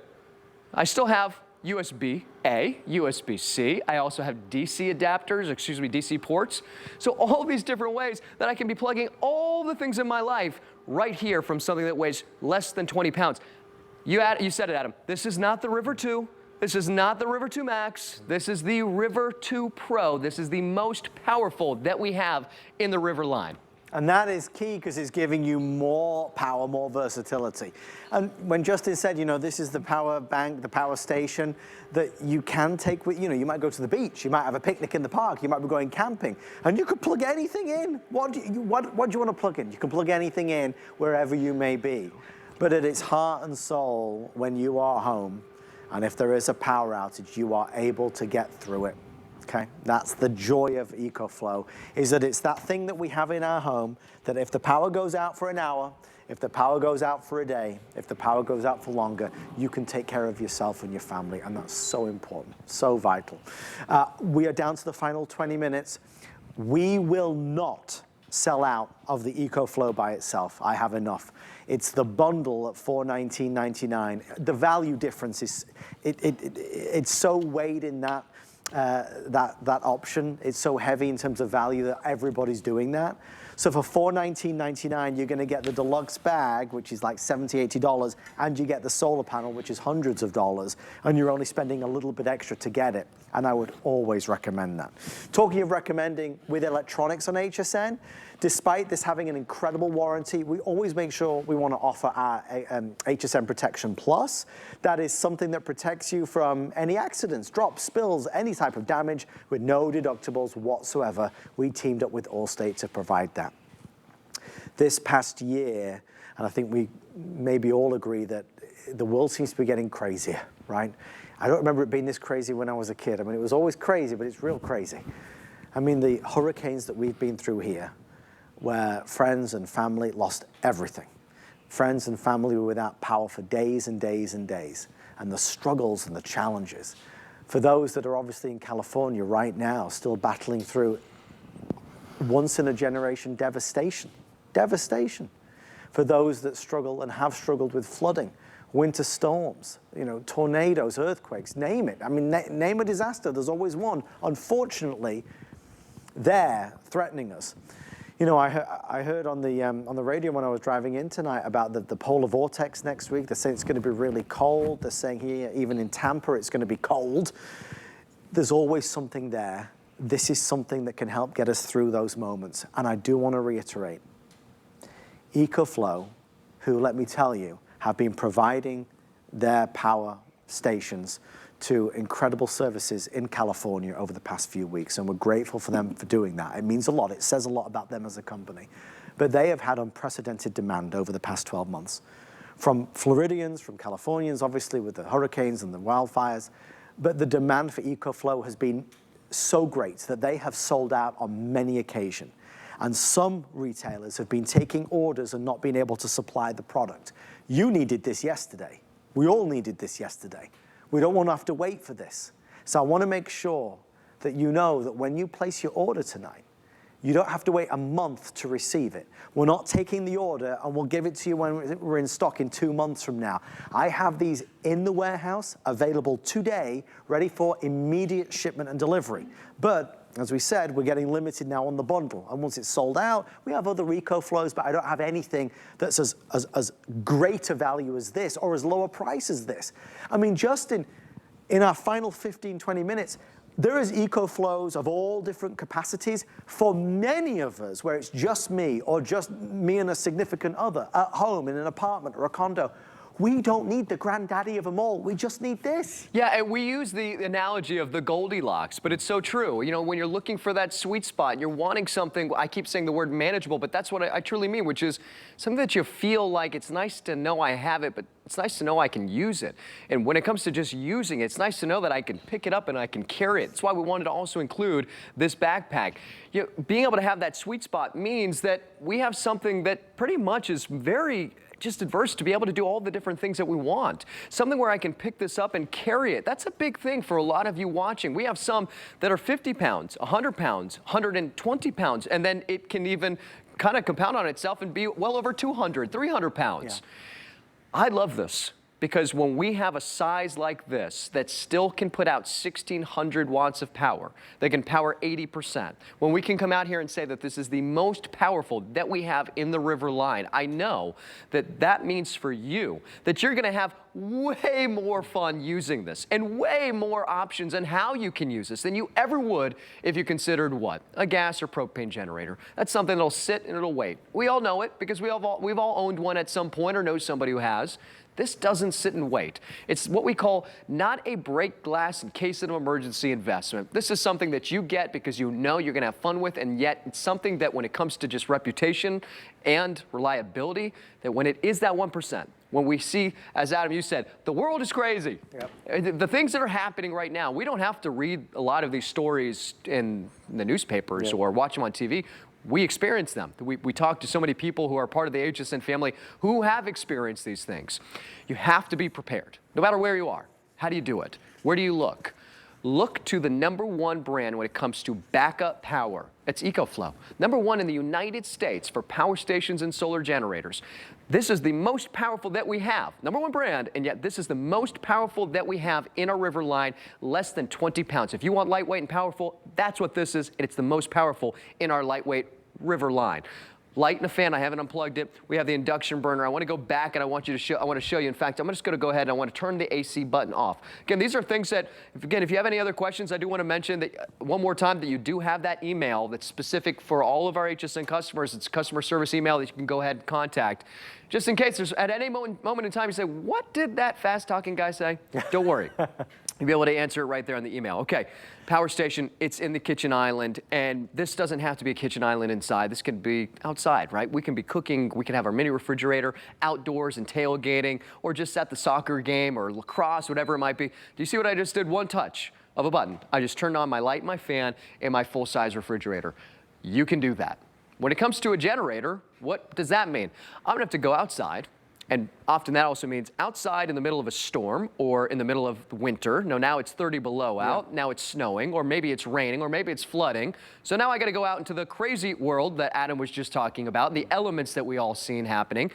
I still have USB-A, USB-C. I also have DC adapters, DC ports. So all these different ways that I can be plugging all the things in my life right here from something that weighs less than 20 pounds. You said it, Adam. This is not the River 2. This is not the River 2 Max. This is the River 2 Pro. This is the most powerful that we have in the River line. And that is key because it's giving you more power, more versatility. And when Justin said, you know, this is the power bank, the power station that you can take with, you know, you might go to the beach, you might have a picnic in the park, you might be going camping, and you could plug anything in. What do you want to plug in? You can plug anything in wherever you may be. But at its heart and soul, when you are home, and if there is a power outage, you are able to get through it. Okay, that's the joy of EcoFlow, is that it's that thing that we have in our home that if the power goes out for an hour, if the power goes out for a day, if the power goes out for longer, you can take care of yourself and your family, and that's so important, so vital. We are down to the final 20 minutes. We will not sell out of the EcoFlow by itself. I have enough. It's the bundle at $419.99. The value difference is, it's so weighed in that option. It's so heavy in terms of value that everybody's doing that. So for $419.99, you're gonna get the deluxe bag, which is like $70, $80, and you get the solar panel, which is hundreds of dollars, and you're only spending a little bit extra to get it. And I would always recommend that. Talking of recommending with electronics on HSN, despite this having an incredible warranty, we always make sure we want to offer our HSN Protection Plus. That is something that protects you from any accidents, drops, spills, any type of damage with no deductibles whatsoever. We teamed up with Allstate to provide that. This past year, and I think we maybe all agree that the world seems to be getting crazier, right? I don't remember it being this crazy when I was a kid. I mean, it was always crazy, but it's real crazy. I mean, the hurricanes that we've been through here, where friends and family lost everything. Friends and family were without power for days and days and days, and the struggles and the challenges. For those that are obviously in California right now, still battling through once-in-a-generation devastation. Devastation. For those that struggle and have struggled with flooding, winter storms, you know, tornadoes, earthquakes, name it. I mean, name a disaster, there's always one, unfortunately, there threatening us. You know, I heard on the radio when I was driving in tonight about the polar vortex next week. They're saying it's going to be really cold. They're saying here, even in Tampa, it's going to be cold. There's always something there. This is something that can help get us through those moments. And I do want to reiterate, EcoFlow, who, let me tell you, have been providing their power stations to incredible services in California over the past few weeks, and we're grateful for them for doing that. It means a lot. It says a lot about them as a company. But they have had unprecedented demand over the past 12 months. From Floridians, from Californians, obviously with the hurricanes and the wildfires. But the demand for EcoFlow has been so great that they have sold out on many occasions. And some retailers have been taking orders and not being able to supply the product. You needed this yesterday. We all needed this yesterday. We don't want to have to wait for this. So I want to make sure that you know that when you place your order tonight, you don't have to wait a month to receive it. We're not taking the order and we'll give it to you when we're in stock in 2 months from now. I have these in the warehouse, available today, ready for immediate shipment and delivery. But as we said, we're getting limited now on the bundle. And once it's sold out, we have other EcoFlows, but I don't have anything that's as great a value as this or as low a price as this. I mean, just in our final 15, 20 minutes, there is EcoFlows of all different capacities for many of us where it's just me or just me and a significant other at home in an apartment or a condo. We don't need the granddaddy of them all. We just need this. Yeah, and we use the analogy of the Goldilocks, but it's so true. You know, when you're looking for that sweet spot, you're wanting something, I keep saying the word manageable, but that's what I truly mean, which is something that you feel like it's nice to know I have it, but it's nice to know I can use it. And when it comes to just using it, it's nice to know that I can pick it up and I can carry it. That's why we wanted to also include this backpack. You know, being able to have that sweet spot means that we have something that pretty much is very just adverse to be able to do all the different things that we want. Something where I can pick this up and carry it. That's a big thing for a lot of you watching. We have some that are 50 pounds, 100 pounds, 120 pounds, and then it can even kind of compound on itself and be well over 200, 300 pounds. Yeah. I love this because when we have a size like this that still can put out 1,600 watts of power, that can power 80%, when we can come out here and say that this is the most powerful that we have in the river line, I know that that means for you that you're going to have way more fun using this and way more options on how you can use this than you ever would if you considered what? A gas or propane generator. That's something that'll sit and it'll wait. We all know it because we've all owned one at some point or know somebody who has. This doesn't sit and wait. It's what we call not a break glass in case of an emergency investment. This is something that you get because you know you're going to have fun with, and yet it's something that when it comes to just reputation and reliability, that when it is that 1%, when we see, as Adam, you said, the world is crazy. Yep. The things that are happening right now, we don't have to read a lot of these stories in the newspapers or watch them on TV. We experience them. We talk to so many people who are part of the HSN family who have experienced these things. You have to be prepared, no matter where you are. How do you do it? Where do you look? Look to the #1 brand when it comes to backup power. It's EcoFlow. #1 in the United States for power stations and solar generators. This is the most powerful that we have. #1 brand, and yet this is the most powerful that we have in our river line, less than 20 pounds. If you want lightweight and powerful, that's what this is, and it's the most powerful in our lightweight river line. Light and a fan, I haven't unplugged it. We have the induction burner. I want to go back and I want to show you. In fact, I'm just going to go ahead and I want to turn the AC button off. Again, these are things that, if you have any other questions, I do want to mention that one more time that you do have that email that's specific for all of our HSN customers. It's a customer service email that you can go ahead and contact. Just in case there's at any moment in time you say, what did that fast talking guy say? Don't worry. You'll be able to answer it right there on the email. Okay, power station, it's in the kitchen island, and this doesn't have to be a kitchen island inside. This can be outside, right? We can be cooking, we can have our mini refrigerator outdoors and tailgating, or just at the soccer game or lacrosse, whatever it might be. Do you see what I just did? One touch of a button. I just turned on my light, my fan, and my full-size refrigerator. You can do that. When it comes to a generator, what does that mean? I'm gonna have to go outside. And often that also means outside in the middle of a storm or in the middle of winter. No, now it's 30 below out. Now it's snowing, or maybe it's raining, or maybe it's flooding. So now I got to go out into the crazy world that Adam was just talking about, the elements that we all seen happening.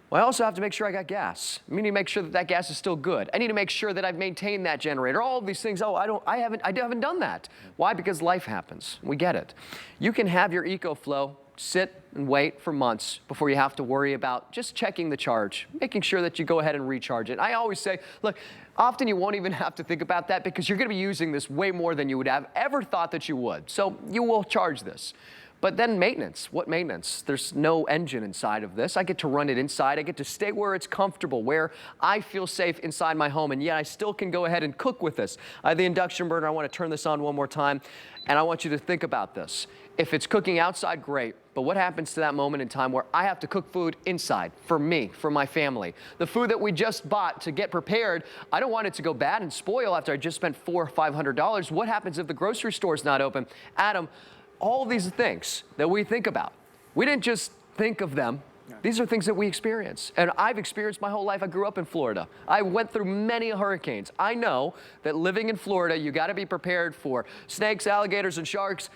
Well, I also have to make sure I got gas. I need to make sure that that gas is still good. I need to make sure that I've maintained that generator. All of these things. Oh, I haven't done that. Why? Because life happens. We get it. You can have your EcoFlow sit and wait for months before you have to worry about just checking the charge, making sure that you go ahead and recharge it. I always say, look, often you won't even have to think about that because you're going to be using this way more than you would have ever thought that you would. So you will charge this. But then maintenance, what maintenance? There's no engine inside of this. I get to run it inside. I get to stay where it's comfortable, where I feel safe inside my home, and yet I still can go ahead and cook with this. I have the induction burner. I want to turn this on one more time, and I want you to think about this. If it's cooking outside, great, but what happens to that moment in time where I have to cook food inside for me, for my family? The food that we just bought to get prepared, I don't want it to go bad and spoil after I just spent $400 or $500. What happens if the grocery store is not open? Adam, all these things that we think about, we didn't just think of them. These are things that we experience, and I've experienced my whole life. I grew up in Florida. I went through many hurricanes. I know that living in Florida, you got to be prepared for snakes, alligators, and sharks,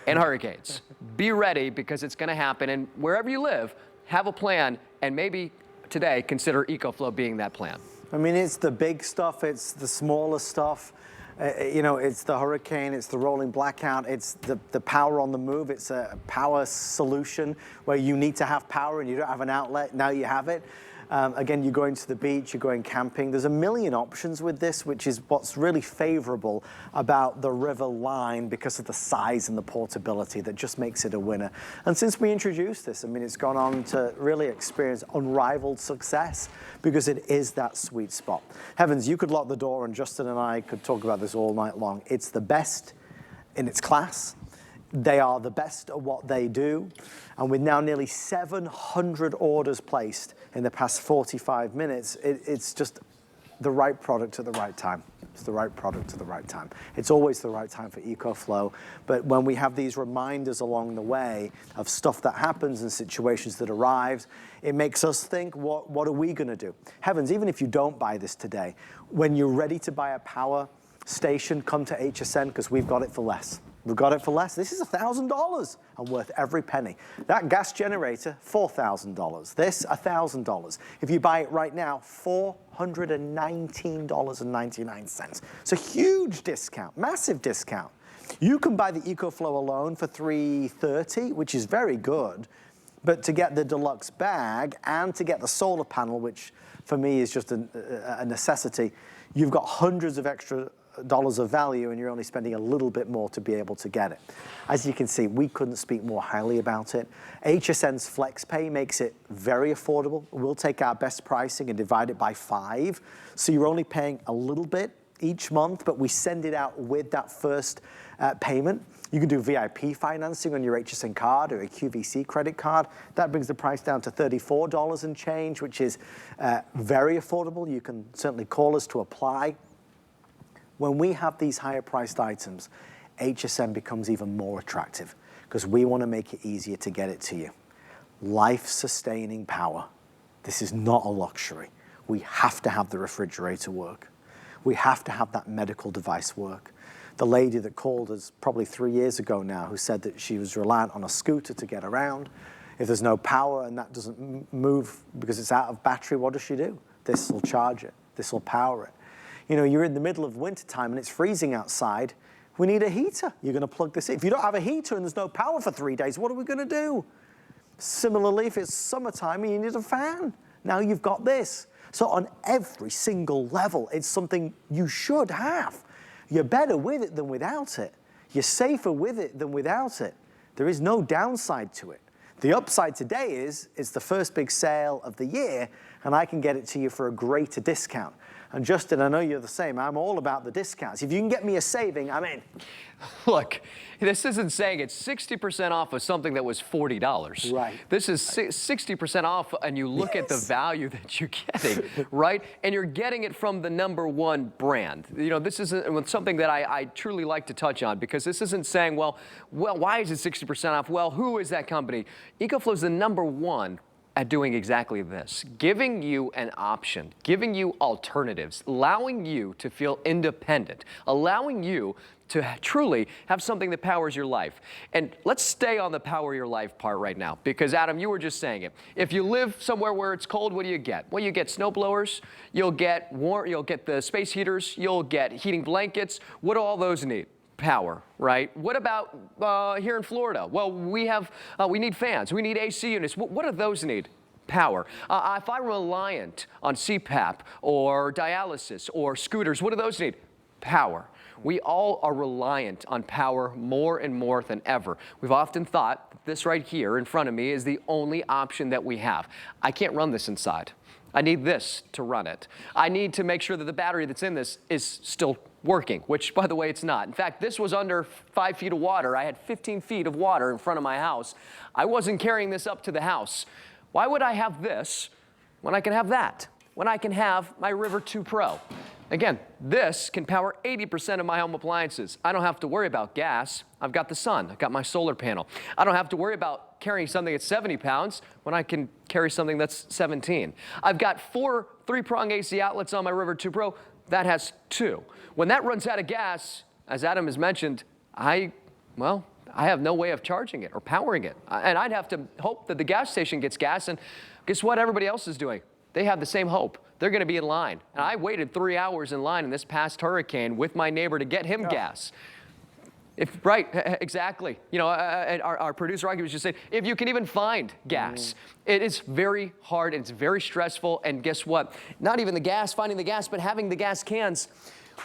and hurricanes. Be ready, because it's going to happen, and wherever you live, have a plan, and maybe today consider EcoFlow being that plan. I mean, it's the big stuff, it's the smaller stuff. You know, it's the hurricane, it's the rolling blackout, it's the power on the move. It's a power solution where you need to have power and you don't have an outlet. Now you have it. Again, you're going to the beach, you're going camping. There's a million options with this, which is what's really favorable about the River line because of the size and the portability that just makes it a winner. And since we introduced this, I mean, it's gone on to really experience unrivaled success because it is that sweet spot. Heavens, you could lock the door and Justin and I could talk about this all night long. It's the best in its class. They are the best at what they do. And with now nearly 700 orders placed in the past 45 minutes, it's just the right product at the right time. It's the right product at the right time. It's always the right time for EcoFlow. But when we have these reminders along the way of stuff that happens and situations that arrives, it makes us think, what are we going to do? Heavens, even if you don't buy this today, when you're ready to buy a power station, come to HSN because we've got it for less. We've got it for less. This is $1,000 and worth every penny. That gas generator, $4,000. This, $1,000. If you buy it right now, $419.99. It's a huge discount, massive discount. You can buy the EcoFlow alone for $330, which is very good. But to get the deluxe bag and to get the solar panel, which for me is just a necessity, you've got hundreds of extra dollars of value and you're only spending a little bit more to be able to get it. As you can see, we couldn't speak more highly about it. HSN's FlexPay makes it very affordable. We'll take our best pricing and divide it by 5. So you're only paying a little bit each month, but we send it out with that first payment. You can do VIP financing on your HSN card or a QVC credit card. That brings the price down to $34 and change, which is very affordable. You can certainly call us to apply. When we have these higher priced items, HSN becomes even more attractive because we want to make it easier to get it to you. Life-sustaining power. This is not a luxury. We have to have the refrigerator work. We have to have that medical device work. The lady that called us probably 3 years ago now who said that she was reliant on a scooter to get around. If there's no power and that doesn't move because it's out of battery, what does she do? This will charge it. This will power it. You know, you're in the middle of wintertime and it's freezing outside. We need a heater. You're going to plug this in. If you don't have a heater and there's no power for 3 days, what are we going to do? Similarly, if it's summertime and you need a fan, now you've got this. So on every single level, it's something you should have. You're better with it than without it. You're safer with it than without it. There is no downside to it. The upside today is it's the first big sale of the year and I can get it to you for a greater discount. And Justin, I know you're the same. I'm all about the discounts. If you can get me a saving, I'm in. Look, this isn't saying it's 60% off of something that was $40. Right. This is 60% off, and you look at the value that you're getting, right? And you're getting it from the #1 brand. You know, this is something that I truly like to touch on because this isn't saying, well, why is it 60% off? Well, who is that company? EcoFlow is the #1 at doing exactly this, giving you an option, giving you alternatives, allowing you to feel independent, allowing you to truly have something that powers your life. And let's stay on the power your life part right now, because Adam, you were just saying it. If you live somewhere where it's cold, what do you get? Well, you get snow blowers, you'll get the space heaters, you'll get heating blankets. What do all those need? Power, right? What about here in Florida? Well, we need fans, we need AC units. What do those need? Power. If I'm reliant on CPAP or dialysis or scooters, what do those need? Power. We all are reliant on power more and more than ever. We've often thought that this right here in front of me is the only option that we have. I can't run this inside. I need this to run it. I need to make sure that the battery that's in this is still working, which, by the way, it's not. In fact, this was under 5 feet of water. I had 15 feet of water in front of my house. I wasn't carrying this up to the house. Why would I have this when I can have that? When I can have my River 2 Pro? Again, this can power 80% of my home appliances. I don't have to worry about gas. I've got the sun. I've got my solar panel. I don't have to worry about carrying something that's 70 pounds when I can carry something that's 17. I've got 4 3-prong AC outlets on my River 2 Pro. That has 2. When that runs out of gas, as Adam has mentioned, I have no way of charging it or powering it. And I'd have to hope that the gas station gets gas, and guess what everybody else is doing? They have the same hope. They're going to be in line. And I waited 3 hours in line in this past hurricane with my neighbor to get him gas. Right, exactly. You know, our producer, Rocky, was just saying, if you can even find gas, it is very hard and it's very stressful. And guess what? Not even the gas, finding the gas, but having the gas cans.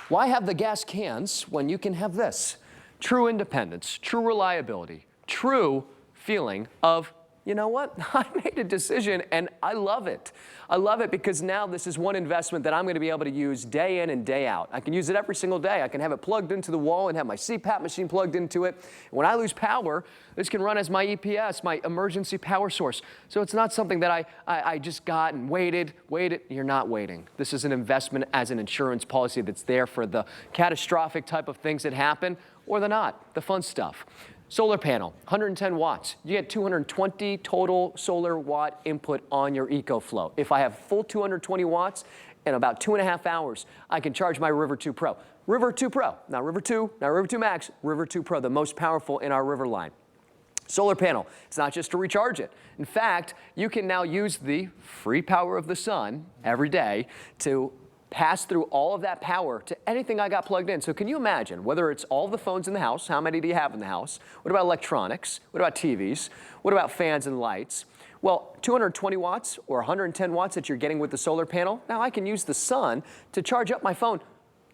Why have the gas cans when you can have this? True independence, true reliability, true feeling of, you know what? I made a decision and I love it. I love it because now this is one investment that I'm going to be able to use day in and day out. I can use it every single day. I can have it plugged into the wall and have my CPAP machine plugged into it. When I lose power, this can run as my EPS, my emergency power source. So it's not something that I just got and waited. You're not waiting. This is an investment as an insurance policy that's there for the catastrophic type of things that happen or the not, the fun stuff. Solar panel, 110 watts. You get 220 total solar watt input on your EcoFlow. If I have full 220 watts in about 2.5 hours, I can charge my River 2 Pro. River 2 Pro, not River 2, not River 2 Max, River 2 Pro, the most powerful in our River line. Solar panel, it's not just to recharge it. In fact, you can now use the free power of the sun every day to pass through all of that power to anything I got plugged in. So can you imagine, whether it's all the phones in the house, how many do you have in the house? What about electronics? What about TVs? What about fans and lights? Well, 220 watts or 110 watts that you're getting with the solar panel, now I can use the sun to charge up my phone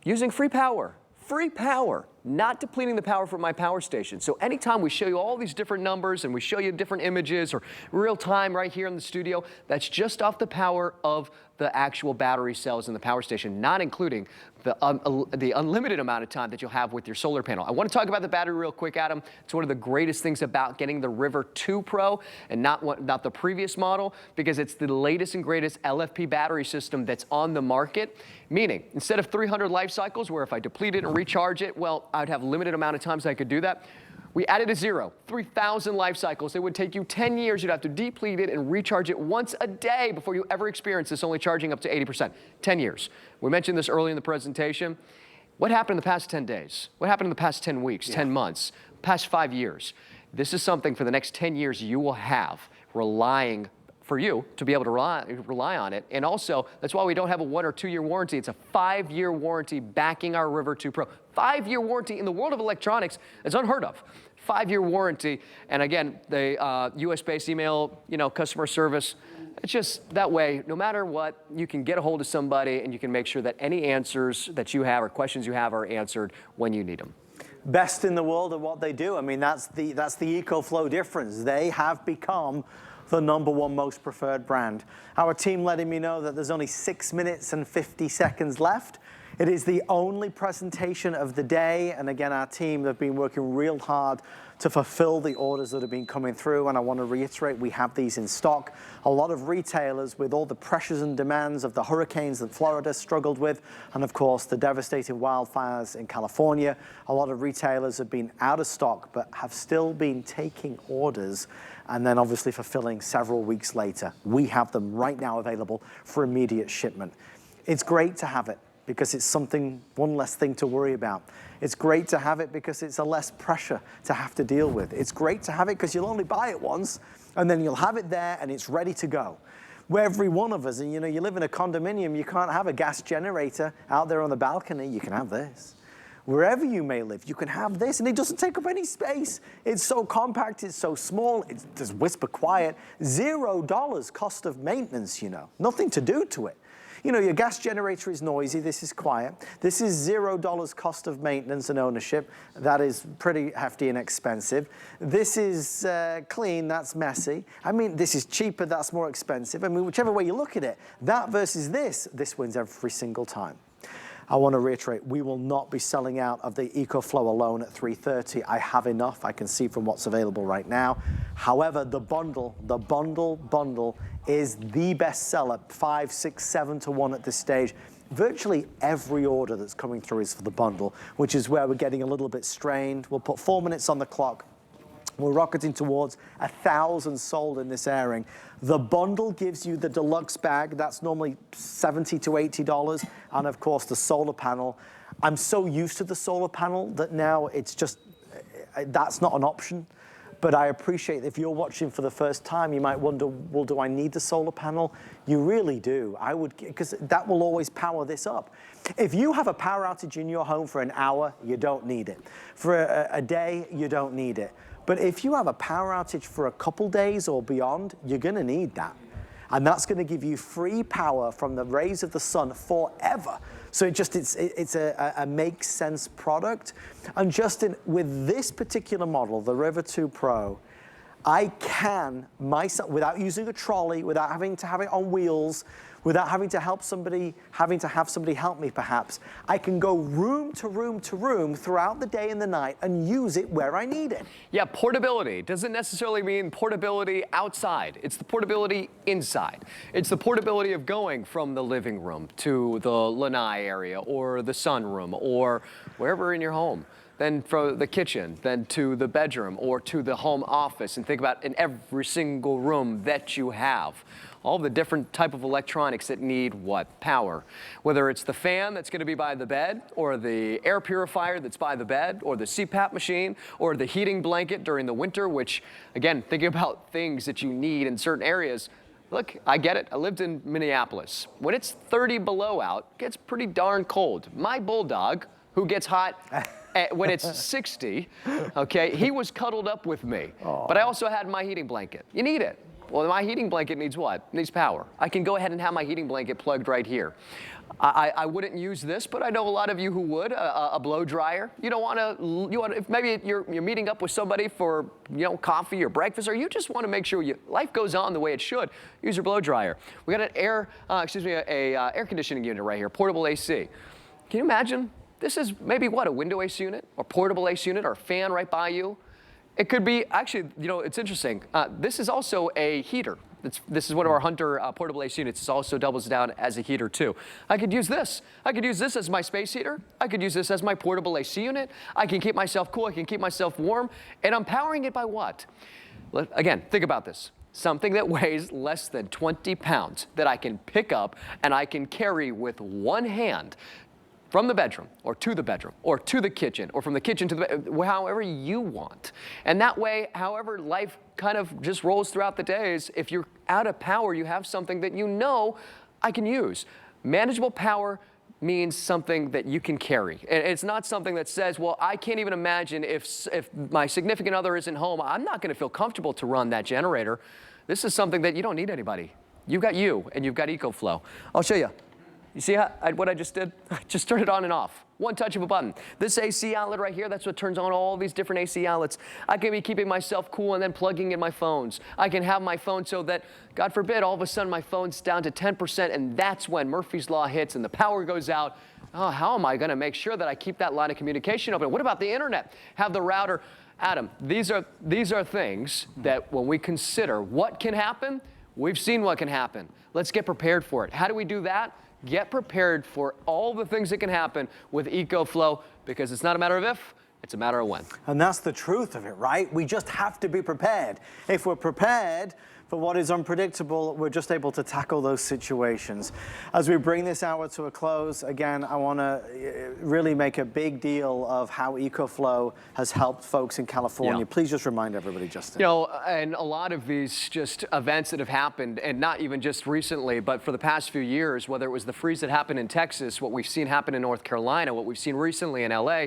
using free power. Free power, not depleting the power from my power station. So anytime we show you all these different numbers and we show you different images or real time right here in the studio, that's just off the power of the actual battery cells in the power station, not including the unlimited amount of time that you'll have with your solar panel. I want to talk about the battery real quick, Adam. It's one of the greatest things about getting the River 2 Pro and not the previous model, because it's the latest and greatest LFP battery system that's on the market. Meaning, instead of 300 life cycles, where if I deplete it and recharge it, well, I'd have a limited amount of times I could do that. We added a 3,000 life cycles. It would take you 10 years. You'd have to deplete it and recharge it once a day before you ever experience this, only charging up to 80%. 10 years. We mentioned this early in the presentation. What happened in the past 10 days? What happened in the past 10 weeks, 10 months, past 5 years? This is something for the next 10 years you will have relying for you to be able to rely on it. And also, that's why we don't have a 1 or 2 year warranty. It's a 5-year warranty backing our River 2 Pro. 5-year warranty in the world of electronics is unheard of. 5-year warranty. And again, the US-based email, customer service. It's just that way, no matter what, you can get a hold of somebody and you can make sure that any answers that you have or questions you have are answered when you need them. Best in the world at what they do. I mean, that's the EcoFlow difference. They have become the #1 most preferred brand. Our team letting me know that there's only 6 minutes and 50 seconds left. It is the only presentation of the day. And again, our team have been working real hard to fulfill the orders that have been coming through. And I want to reiterate, we have these in stock. A lot of retailers, with all the pressures and demands of the hurricanes that Florida struggled with, and of course the devastating wildfires in California, a lot of retailers have been out of stock, but have still been taking orders and then obviously fulfilling several weeks later. We have them right now available for immediate shipment. It's great to have it, because it's one less thing to worry about. It's great to have it because it's a less pressure to have to deal with. It's great to have it because you'll only buy it once and then you'll have it there and it's ready to go. Where every one of us, and you live in a condominium, you can't have a gas generator out there on the balcony. You can have this. Wherever you may live, you can have this, and it doesn't take up any space. It's so compact, it's so small, it's just whisper quiet. $0 cost of maintenance, nothing to do to it. You know, your gas generator is noisy, this is quiet. This is $0 cost of maintenance and ownership. That is pretty hefty and expensive. This is clean, that's messy. I mean, this is cheaper, that's more expensive. I mean, whichever way you look at it, that versus this wins every single time. I want to reiterate, we will not be selling out of the EcoFlow alone at $330. I have enough, I can see from what's available right now. However, the bundle is the best seller, 5, 6, 7 to 1 at this stage. Virtually every order that's coming through is for the bundle, which is where we're getting a little bit strained. We'll put 4 minutes on the clock. We're rocketing towards 1,000 sold in this airing. The bundle gives you the deluxe bag. That's normally $70 to $80. And of course, the solar panel. I'm so used to the solar panel that now it's just, that's not an option. But I appreciate if you're watching for the first time, you might wonder, well, do I need the solar panel? You really do. I would, because that will always power this up. If you have a power outage in your home for an hour, you don't need it. For a day, you don't need it. But if you have a power outage for a couple days or beyond, you're gonna need that. And that's gonna give you free power from the rays of the sun forever. So it's a make sense product. And Justin, with this particular model, the River 2 Pro, I can myself, without using a trolley, without having to have it on wheels, without having to have somebody help me perhaps, I can go room to room to room throughout the day and the night and use it where I need it. Yeah, portability doesn't necessarily mean portability outside. It's the portability inside. It's the portability of going from the living room to the lanai area or the sunroom or wherever in your home. Then from the kitchen, then to the bedroom or to the home office, and think about in every single room that you have. All the different type of electronics that need what? Power. Whether it's the fan that's going to be by the bed, or the air purifier that's by the bed, or the CPAP machine, or the heating blanket during the winter, which, again, thinking about things that you need in certain areas. Look, I get it. I lived in Minneapolis. When it's 30 below out, it gets pretty darn cold. My bulldog, who gets hot when it's 60, okay, he was cuddled up with me. Aww. But I also had my heating blanket. You need it. Well, my heating blanket needs what? It needs power. I can go ahead and have my heating blanket plugged right here. I wouldn't use this, but I know a lot of you who would. A blow dryer. You don't want to. If maybe you're meeting up with somebody for coffee or breakfast, or you just want to make sure life goes on the way it should. Use your blow dryer. We got an air conditioning unit right here, portable AC. Can you imagine? This is maybe what, a window AC unit, or portable AC unit, or a fan right by you. It could be, actually, it's interesting. This is also a heater. This is one of our Hunter portable AC units. It also doubles down as a heater too. I could use this. I could use this as my space heater. I could use this as my portable AC unit. I can keep myself cool. I can keep myself warm. And I'm powering it by what? Again, think about this. Something that weighs less than 20 pounds that I can pick up and I can carry with one hand. From the bedroom, or to the bedroom, or to the kitchen, or from the kitchen to the bed, however you want. And that way, however life kind of just rolls throughout the days, if you're out of power, you have something that I can use. Manageable power means something that you can carry. And it's not something that says, well, I can't even imagine if my significant other isn't home, I'm not gonna feel comfortable to run that generator. This is something that you don't need anybody. You've got you, and you've got EcoFlow. I'll show you. You see what I just did? I just turned it on and off. One touch of a button. This AC outlet right here, that's what turns on all these different AC outlets. I can be keeping myself cool and then plugging in my phones. I can have my phone so that, God forbid, all of a sudden my phone's down to 10%, and that's when Murphy's Law hits and the power goes out. Oh, how am I gonna make sure that I keep that line of communication open? What about the internet? Have the router. Adam, these are things that when we consider what can happen, we've seen what can happen. Let's get prepared for it. How do we do that? Get prepared for all the things that can happen with EcoFlow, because it's not a matter of if, it's a matter of when. And that's the truth of it, right? We just have to be prepared. If we're prepared for what is unpredictable, we're just able to tackle those situations. As we bring this hour to a close, again, I want to really make a big deal of how EcoFlow has helped folks in California. Yeah. Please just remind everybody, Justin. And a lot of these just events that have happened, and not even just recently, but for the past few years, whether it was the freeze that happened in Texas, what we've seen happen in North Carolina, what we've seen recently in LA,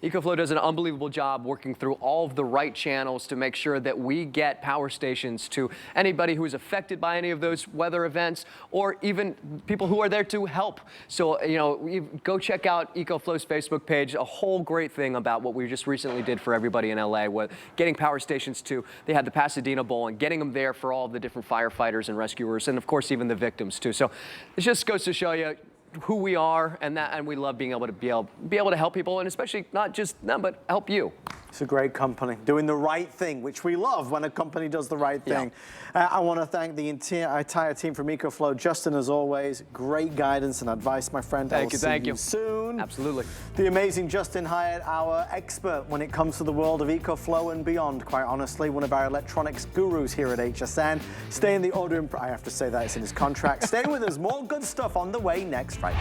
EcoFlow does an unbelievable job working through all of the right channels to make sure that we get power stations to anybody who is affected by any of those weather events, or even people who are there to help. So, you know, go check out EcoFlow's Facebook page. A whole great thing about what we just recently did for everybody in LA with getting power stations to, they had the Pasadena Bowl, and getting them there for all of the different firefighters and rescuers, and of course even the victims too. So it just goes to show you who we are, and we love being able to help people, and especially not just them, but help you. It's a great company doing the right thing, which we love when a company does the right thing. Yeah. I want to thank the entire team from EcoFlow. Justin, as always, great guidance and advice, my friend. Thank you. See you soon. Absolutely. The amazing Justin Hyatt, our expert when it comes to the world of EcoFlow and beyond, quite honestly, one of our electronics gurus here at HSN. Stay in the order, I have to say that, it's in his contract. Stay with us, more good stuff on the way next Friday.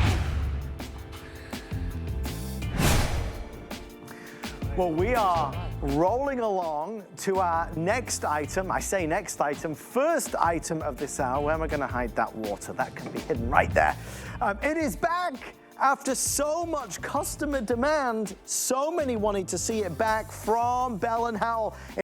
Well, we are rolling along to our next item. I say next item, first item of this hour. Where am I going to hide that water? That can be hidden right there. It is back after so much customer demand, so many wanting to see it back from Bell & Howell.